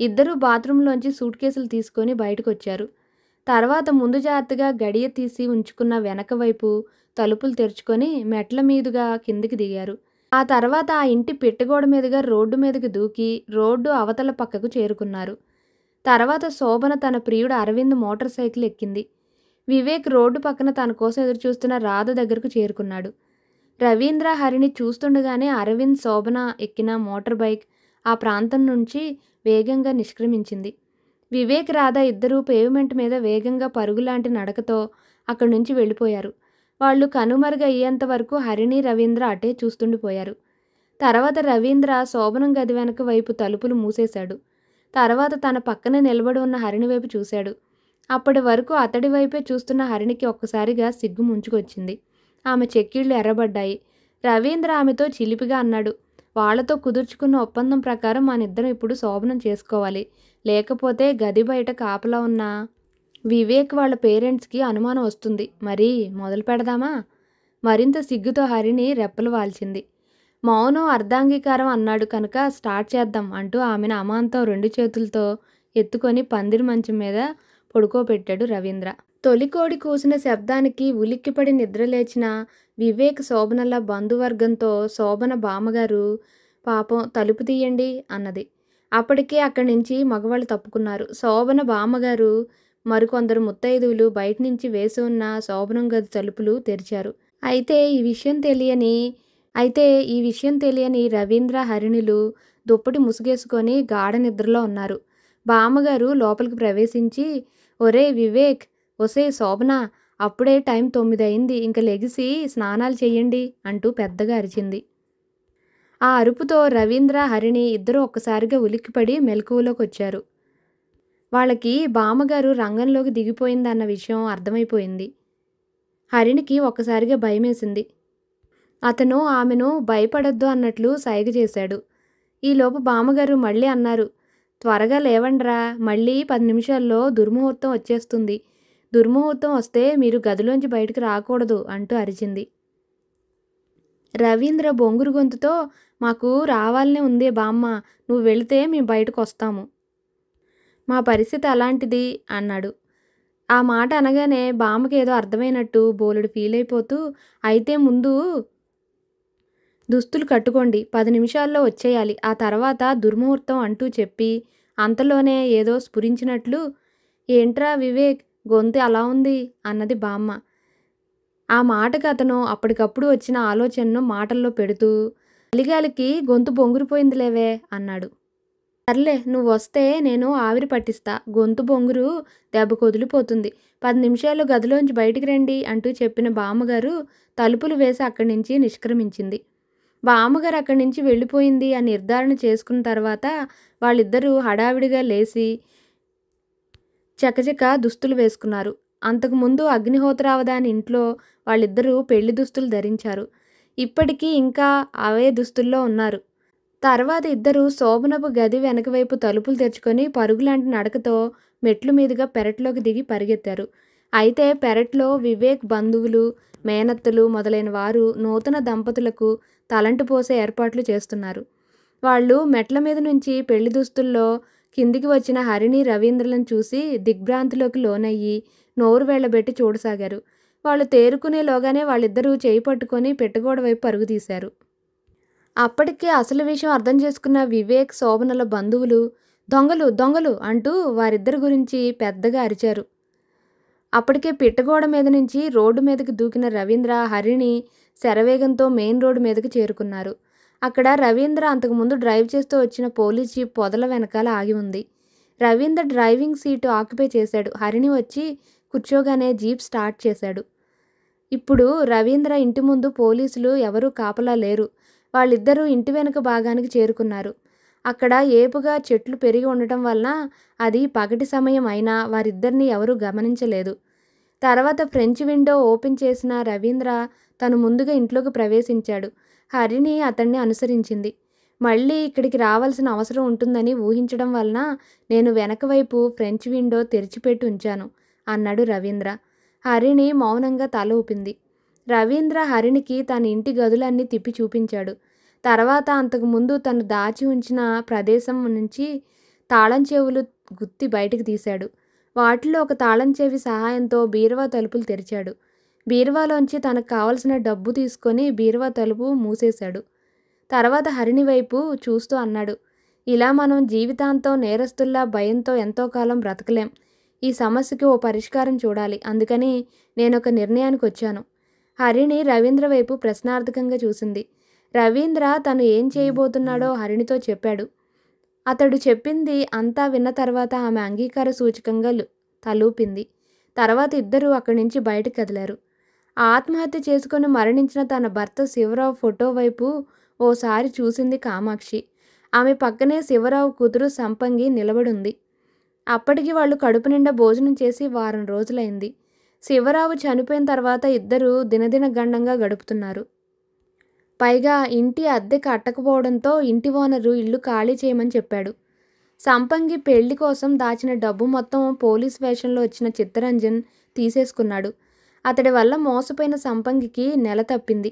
[SPEAKER 1] ఇద్దరూ బాత్రూంలోంచి సూట్ కేసులు తీసుకొని బయటకొచ్చారు. తర్వాత ముందు జాగ్రత్తగా గడియ తీసి ఉంచుకున్న వెనక వైపు తలుపులు తెరుచుకొని మెట్ల మీదుగా కిందికి దిగారు. ఆ తర్వాత ఆ ఇంటి పిట్టగోడ మీదుగా రోడ్డు మీదకి దూకి రోడ్డు అవతల పక్కకు చేరుకున్నారు. తర్వాత శోభన తన ప్రియుడు అరవింద్ మోటార్ సైకిల్ ఎక్కింది. వివేక్ రోడ్డు పక్కన తన కోసం ఎదురుచూస్తున్న రాధ దగ్గరకు చేరుకున్నాడు. రవీంద్ర, హరిని చూస్తుండగానే అరవింద్, శోభన ఎక్కిన మోటార్ బైక్ ఆ ప్రాంతం నుంచి వేగంగా నిష్క్రమించింది. వివేక్, రాధ ఇద్దరూ పేవ్మెంట్ మీద వేగంగా పరుగులాంటి నడకతో అక్కడి నుంచి వెళ్ళిపోయారు. వాళ్ళు కనుమరుగయ్యేంత వరకు హరిని, రవీంద్ర అటే చూస్తుండిపోయారు. తర్వాత రవీంద్ర శోభనం గది వెనక వైపు తలుపులు మూసేశాడు. తర్వాత తన పక్కన నిలబడి ఉన్న హరిణి వైపు చూశాడు. అప్పటి వరకు అతడి వైపే చూస్తున్న హరిణికి ఒక్కసారిగా సిగ్గు ముంచుకొచ్చింది. ఆమె చెక్కిళ్ళు ఎర్రబడ్డాయి. రవీంద్ర ఆమెతో చిలిపిగా అన్నాడు, వాళ్లతో కుదుర్చుకున్న ఒప్పందం ప్రకారం మనిద్దరం ఇప్పుడు శోభనం చేసుకోవాలి. లేకపోతే గది బయట కాపలా ఉన్న వివేక్ వాళ్ళ పేరెంట్స్కి అనుమానం వస్తుంది. మరి మొదలు పెడదామా? మరింత సిగ్గుతో హరిణి రెప్పలు వాల్చింది. మౌనం అర్ధాంగీకారం అన్నాడు కనుక స్టార్ట్ చేద్దాం అంటూ ఆమెను అమాంతం 2 చేతులతో ఎత్తుకొని పందిరి మంచం మీద పడుకోబెట్టాడు రవీంద్ర. తొలికోడి కూసిన శబ్దానికి ఉలిక్కిపడి నిద్రలేచిన వివేక్ శోభనల బంధువర్గంతో శోభన బామ్మగారు పాపం తలుపు తీయండి అన్నది. అప్పటికే అక్కడి నుంచి మగవాళ్ళు తప్పుకున్నారు. శోభన బామ్మగారు మరికొందరు ముత్తైదువులు బయట నుంచి వేసి ఉన్న శోభనం గది తలుపులు తెరిచారు. అయితే ఈ విషయం తెలియని రవీంద్ర, హరిణులు దుప్పటి ముసుగేసుకొని గాఢ నిద్రలో ఉన్నారు. బామ్మగారు లోపలికి ప్రవేశించి, ఒరే వివేక్, ఒసే శోభన, అప్పుడే టైం 9 అయింది, ఇంక లెగిసి స్నానాలు చెయ్యండి అంటూ పెద్దగా అరిచింది. ఆ అరుపుతో రవీంద్ర, హరిణి ఇద్దరూ ఒక్కసారిగా ఉలిక్కిపడి మెలకువలోకి వచ్చారు. వాళ్ళకి బామ్మగారు రంగంలోకి దిగిపోయిందన్న విషయం అర్థమైపోయింది. హరిణికి ఒక్కసారిగా భయమేసింది. అతను ఆమెను భయపడొద్దు అన్నట్లు సైగ చేశాడు. ఈలోపు బామ్మగారు మళ్ళీ అన్నారు, త్వరగా లేవండ్రా, మళ్ళీ 10 నిమిషాల్లో దుర్ముహూర్తం వచ్చేస్తుంది. దుర్ముహూర్తం వస్తే మీరు గదిలోంచి బయటకు రాకూడదు అంటూ అరిచింది. రవీంద్ర బొంగురు గొంతుతో, మాకు రావాలనే ఉందే బామ్మ, నువ్వు వెళితే మేము బయటకు వస్తాము. మా పరిస్థితి అలాంటిది అన్నాడు. ఆ మాట అనగానే బామ్మకి ఏదో అర్థమైనట్టు బోలెడు ఫీల్ అయిపోతూ, అయితే ముందు దుస్తులు కట్టుకోండి, 10 నిమిషాల్లో వచ్చేయాలి, ఆ తర్వాత దుర్ముహూర్తం అంటూ చెప్పి అంతలోనే ఏదో స్ఫురించినట్లు, ఏంట్రా వివేక్, గొంతు అలా ఉంది అన్నది బామ్మ. ఆ మాటకు అతను అప్పటికప్పుడు వచ్చిన ఆలోచనను మాటల్లో పెడుతూ, చలిగాలికి గొంతు బొంగురిపోయిందిలేవే అన్నాడు. సర్లే, నువ్వు వస్తే నేను ఆవిరి పట్టిస్తా, గొంతు బొంగురు దెబ్బకు వదిలిపోతుంది. 10 నిమిషాల్లో గదిలోంచి బయటికి రండి అంటూ చెప్పిన బామ్మగారు తలుపులు వేసి అక్కడి నుంచి నిష్క్రమించింది. బామ్మగారు అక్కడి నుంచి వెళ్ళిపోయింది అని నిర్ధారణ చేసుకున్న తర్వాత వాళ్ళిద్దరూ హడావిడిగా లేచి చకచక దుస్తులు వేసుకున్నారు. అంతకుముందు అగ్నిహోత్రావధాని ఇంట్లో వాళ్ళిద్దరూ పెళ్లి దుస్తులు ధరించారు. ఇప్పటికీ ఇంకా అవే దుస్తుల్లో ఉన్నారు. తర్వాత ఇద్దరు శోభనపు గది వెనకవైపు తలుపులు తెరుచుకొని పరుగులాంటి నడకతో మెట్లు మీదుగా పెరట్లోకి దిగి పరిగెత్తారు. అయితే పెరట్లో వివేక్ బంధువులు, మేనత్తలు మొదలైన వారు నూతన దంపతులకు తలంటు పోసే ఏర్పాట్లు చేస్తున్నారు. వాళ్ళు మెట్ల మీద నుంచి పెళ్లి దుస్తుల్లో కిందికి వచ్చిన హరిణి, రవీంద్రలను చూసి దిగ్భ్రాంతిలోకి లోనయ్యి నోరు వెళ్ళబెట్టి చూడసాగారు. వాళ్ళు తేరుకునేలోగానే వాళ్ళిద్దరూ చేయి పట్టుకొని పెట్టగోడ వైపు పరుగు తీశారు. అప్పటికే అసలు విషయం అర్థం చేసుకున్న వివేక్, శోభనల బంధువులు దొంగలు దొంగలు అంటూ వారిద్దరి గురించి పెద్దగా అరిచారు. అప్పటికే పిట్టగోడ మీద నుంచి రోడ్డు మీదకి దూకిన రవీంద్ర, హరిణి శరవేగంతో మెయిన్ రోడ్డు మీదకి చేరుకున్నారు. అక్కడ రవీంద్ర అంతకుముందు డ్రైవ్ చేస్తూ వచ్చిన పోలీస్ జీప్ పొదల వెనకాల ఆగి ఉంది. రవీంద్ర డ్రైవింగ్ సీటు ఆక్యుపై చేశాడు. హరిణి వచ్చి కూర్చోగానే జీప్ స్టార్ట్ చేశాడు. ఇప్పుడు రవీంద్ర ఇంటి ముందు పోలీసులు ఎవరూ కాపలా లేరు. వాళ్ళిద్దరూ ఇంటి వెనుక భాగానికి చేరుకున్నారు. అక్కడ ఏపుగా చెట్లు పెరిగి ఉండటం వలన అది పగటి సమయం అయినా వారిద్దరిని ఎవరూ గమనించలేదు. తర్వాత ఫ్రెంచ్ విండో ఓపెన్ చేసిన రవీంద్ర తను ముందుగా ఇంట్లోకి ప్రవేశించాడు. హరిణి అతన్ని అనుసరించింది. మళ్ళీ ఇక్కడికి రావాల్సిన అవసరం ఉంటుందని ఊహించడం వలన నేను వెనక వైపు ఫ్రెంచ్ విండో తెరిచిపెట్టి ఉంచాను అన్నాడు రవీంద్ర. హరిణి మౌనంగా తల ఊపింది. రవీంద్ర హరిణికి తన ఇంటి గదులన్నీ తిప్పి చూపించాడు. తర్వాత అంతకుముందు తను దాచి ఉంచిన ప్రదేశం నుంచి తాళం చెవులు గుత్తి బయటకు తీశాడు. వాటిలో ఒక తాళం చెవి సహాయంతో బీరువా తలుపులు తెరిచాడు. బీరువాలోంచి తనకు కావలసిన డబ్బు తీసుకొని బీరువా తలుపు మూసేశాడు. తర్వాత హరిణి వైపు చూస్తూ అన్నాడు, ఇలా మనం జీవితాంతం నేరస్తుల్లా భయంతో ఎంతో కాలం బ్రతకలేం. ఈ సమస్యకి ఓ పరిష్కారం చూడాలి. అందుకని నేనొక నిర్ణయానికి వచ్చాను. హరిణి రవీంద్ర వైపు ప్రశ్నార్థకంగా చూసింది. రవీంద్ర తను ఏం చేయబోతున్నాడో హరిణితో చెప్పాడు. అతడు చెప్పింది అంతా విన్న తర్వాత ఆమె అంగీకార సూచకంగా తలూపింది. తర్వాత ఇద్దరూ అక్కడి నుంచి బయటకు కదిలారు. ఆత్మహత్య చేసుకుని మరణించిన తన భర్త శివరావు ఫోటో వైపు ఓసారి చూసింది కామాక్షి. ఆమె పక్కనే శివరావు కూతురు సంపంగి నిలబడుంది. అప్పటికి వాళ్ళు కడుపు నిండా భోజనం చేసి వారం రోజులైంది. శివరావు చనిపోయిన తర్వాత ఇద్దరూ దినదిన గండంగా గడుపుతున్నారు. పైగా ఇంటి అద్దె కట్టకపోవడంతో ఇంటి ఓనరు ఇల్లు ఖాళీ చేయమని చెప్పాడు. సంపంగి పెళ్లి కోసం దాచిన డబ్బు మొత్తం పోలీస్ వేషంలో వచ్చిన చిత్తరంజన్ తీసేసుకున్నాడు. అతడి వల్ల మోసపోయిన సంపంగికి నెల తప్పింది.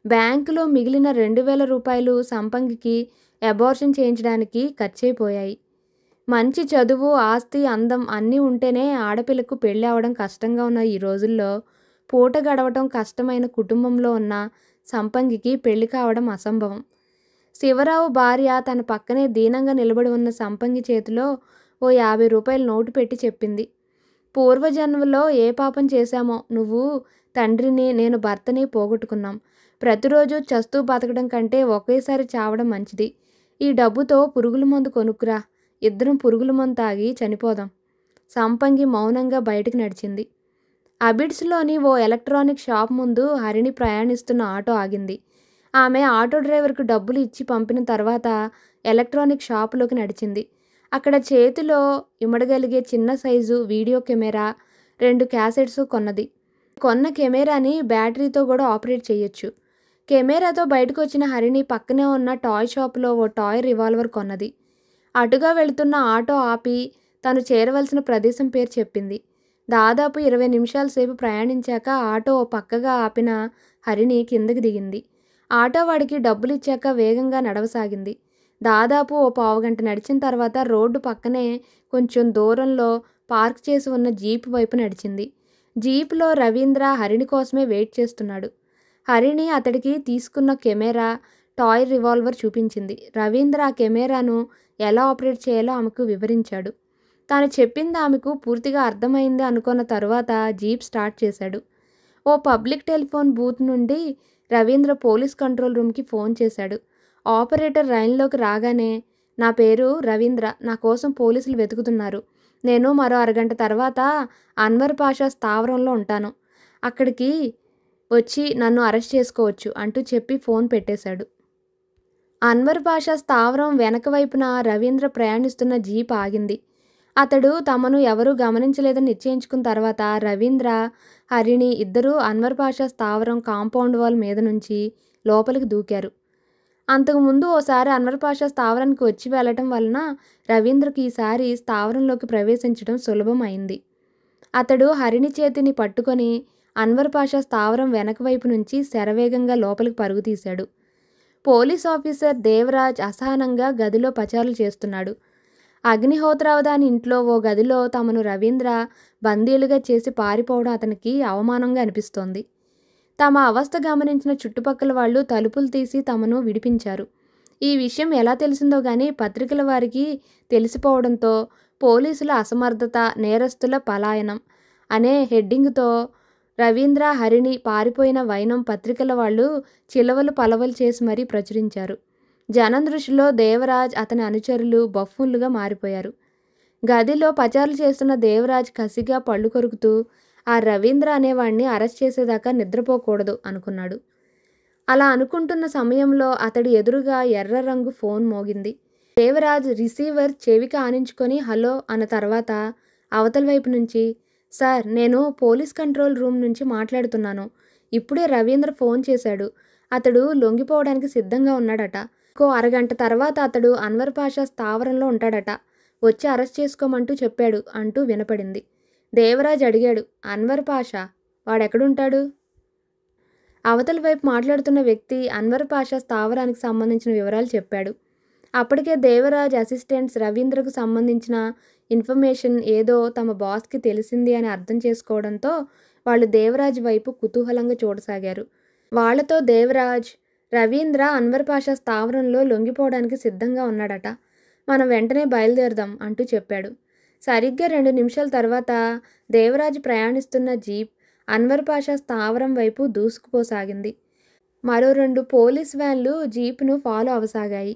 [SPEAKER 1] బ్యాంకులో మిగిలిన 2000 రూపాయలు సంపంగికి అబార్షన్ చేయించడానికి ఖర్చయిపోయాయి. మంచి చదువు, ఆస్తి, అందం అన్నీ ఉంటేనే ఆడపిల్లకు పెళ్ళి అవడం కష్టంగా ఉన్న ఈ రోజుల్లో పూట గడవటం కష్టమైన కుటుంబంలో ఉన్న సంపంగికి పెళ్లి కావడం అసంభవం. శివరావు భార్య తన పక్కనే దీనంగా నిలబడి ఉన్న సంపంగి చేతిలో ఓ 50 రూపాయల నోటు పెట్టి చెప్పింది. పూర్వజన్మలో ఏ పాపం చేశామో నువ్వు తండ్రిని, నేను భర్తని పోగొట్టుకున్నాం. ప్రతిరోజు చస్తూ బతకడం కంటే ఒకేసారి చావడం మంచిది. ఈ డబ్బుతో పురుగుల మందు కొనుక్కురా. ఇద్దరం పురుగుల మందు తాగి చనిపోదాం. సంపంగి మౌనంగా బయటకు నడిచింది. అబిడ్స్లోని ఓ ఎలక్ట్రానిక్ షాప్ ముందు హరిణి ప్రయాణిస్తున్న ఆటో ఆగింది. ఆమె ఆటో డ్రైవర్కు డబ్బులు ఇచ్చి పంపిన తర్వాత ఎలక్ట్రానిక్ షాపులోకి నడిచింది. అక్కడ చేతిలో ఇమడగలిగే చిన్న సైజు వీడియో కెమెరా, 2 క్యాసెట్స్ కొన్నది. కొన్న కెమెరాని బ్యాటరీతో కూడా ఆపరేట్ చేయొచ్చు. కెమెరాతో బయటకు వచ్చిన హరిణి పక్కనే ఉన్న టాయ్ షాపులో ఓ టాయ్ రివాల్వర్ కొన్నది. అటుగా వెళుతున్న ఆటో ఆపి తను చేరవలసిన ప్రదేశం పేరు చెప్పింది. దాదాపు 20 నిమిషాల సేపు ప్రయాణించాక ఆటో ఓ పక్కగా ఆపిన హరిణి కిందకి దిగింది. ఆటో వాడికి డబ్బులు ఇచ్చాక వేగంగా నడవసాగింది. దాదాపు ఓ పావుగంట నడిచిన తర్వాత రోడ్డు పక్కనే కొంచెం దూరంలో పార్క్ చేసి ఉన్న జీప్ వైపు నడిచింది. జీప్లో రవీంద్ర హరిణి కోసమే వెయిట్ చేస్తున్నాడు. హరిణి అతడికి తీసుకున్న కెమెరా, టాయ్ రివాల్వర్ చూపించింది. రవీంద్ర ఆ కెమెరాను ఎలా ఆపరేట్ చేయాలో ఆమెకు వివరించాడు. తాను చెప్పింది ఆమెకు పూర్తిగా అర్థమైంది అనుకున్న తరువాత జీప్ స్టార్ట్ చేశాడు. ఓ పబ్లిక్ టెలిఫోన్ బూత్ నుండి రవీంద్ర పోలీస్ కంట్రోల్ రూమ్కి ఫోన్ చేశాడు. ఆపరేటర్ లైన్లోకి రాగానే, నా పేరు రవీంద్ర, నా కోసం పోలీసులు వెతుకుతున్నారు. నేను మరో అరగంట తర్వాత అన్వర్ పాషా స్థావరంలో ఉంటాను. అక్కడికి వచ్చి నన్ను అరెస్ట్ చేసుకోవచ్చు అంటూ చెప్పి ఫోన్ పెట్టేశాడు. అన్వర్ పాషా స్థావరం వెనక వైపున రవీంద్ర ప్రయాణిస్తున్న జీప్ ఆగింది. అతడు తమను ఎవరూ గమనించలేదని నిశ్చయించుకున్న తర్వాత రవీంద్ర, హరిణి ఇద్దరూ అన్వర్ పాషా స్థావరం కాంపౌండ్ వాల్ మీద నుంచి లోపలికి దూకారు. అంతకుముందు ఓసారి అన్వర్ పాషా స్థావరానికి వచ్చి వెళ్ళటం వలన రవీంద్రకు ఈసారి స్థావరంలోకి ప్రవేశించడం సులభం అయింది. అతడు హరిణి చేతిని పట్టుకొని అన్వర్ పాషా స్థావరం వెనక వైపు నుంచి శరవేగంగా లోపలికి పరుగు తీశాడు. పోలీస్ ఆఫీసర్ దేవరాజ్ అసహనంగా గదిలో పచారులు చేస్తున్నాడు. అగ్నిహోత్రావధాని ఇంట్లో ఓ గదిలో తమను రవీంద్ర బందీలుగా చేసి పారిపోవడం అతనికి అవమానంగా అనిపిస్తోంది. తమ అవస్థ గమనించిన చుట్టుపక్కల వాళ్ళు తలుపులు తీసి తమను విడిపించారు. ఈ విషయం ఎలా తెలిసిందో గానీ పత్రికల వారికి తెలిసిపోవడంతో పోలీసుల అసమర్థత, నేరస్తుల పలాయనం అనే హెడ్డింగ్తో రవీంద్ర, హరిణి పారిపోయిన వైనం పత్రికల వాళ్ళు చిలవలు పలవలు చేసి మరీ ప్రచురించారు. జనం దృష్టిలో దేవరాజ్, అతని అనుచరులు బఫూన్లుగా మారిపోయారు. గదిలో పచారులు చేస్తున్న దేవరాజ్ కసిగా పళ్ళు కొరుకుతూ ఆ రవీంద్ర అనేవాణ్ణి అరెస్ట్ చేసేదాకా నిద్రపోకూడదు అనుకున్నాడు. అలా అనుకుంటున్న సమయంలో అతడి ఎదురుగా ఎర్ర రంగు ఫోన్ మోగింది. దేవరాజ్ రిసీవర్ చెవికి ఆనించుకొని హలో అన్న తర్వాత అవతల వైపు నుంచి, సార్, నేను పోలీస్ కంట్రోల్ రూమ్ నుంచి మాట్లాడుతున్నాను. ఇప్పుడే రవీంద్ర ఫోన్ చేశాడు. అతడు లొంగిపోవడానికి సిద్ధంగా ఉన్నాడట. ఇంకో అరగంట తర్వాత అతడు అన్వర్ పాషా స్థావరంలో ఉంటాడట. వచ్చి అరెస్ట్ చేసుకోమంటూ చెప్పాడు అంటూ వినపడింది. దేవరాజ్ అడిగాడు, అన్వర్ పాషా వాడెక్కడుంటాడు? అవతల వైపు మాట్లాడుతున్న వ్యక్తి అన్వర్ పాషా స్థావరానికి సంబంధించిన వివరాలు చెప్పాడు. అప్పటికే దేవరాజ్ అసిస్టెంట్స్ రవీంద్రకు సంబంధించిన ఇన్ఫర్మేషన్ ఏదో తమ బాస్కి తెలిసింది అని అర్థం చేసుకోవడంతో వాళ్ళు దేవరాజ్ వైపు కుతూహలంగా చూడసాగారు. వాళ్లతో దేవరాజ్, రవీంద్ర అన్వర్ పాషా స్థావరంలో లొంగిపోవడానికి సిద్ధంగా ఉన్నాడట. మనం వెంటనే బయలుదేరదాం అంటూ చెప్పాడు. సరిగ్గా 2 నిమిషాల తర్వాత దేవరాజు ప్రయాణిస్తున్న జీప్ అన్వర్ పాషా స్థావరం వైపు దూసుకుపోసాగింది. మరో 2 పోలీస్ వ్యాన్లు జీపును ఫాలో అవసాగాయి.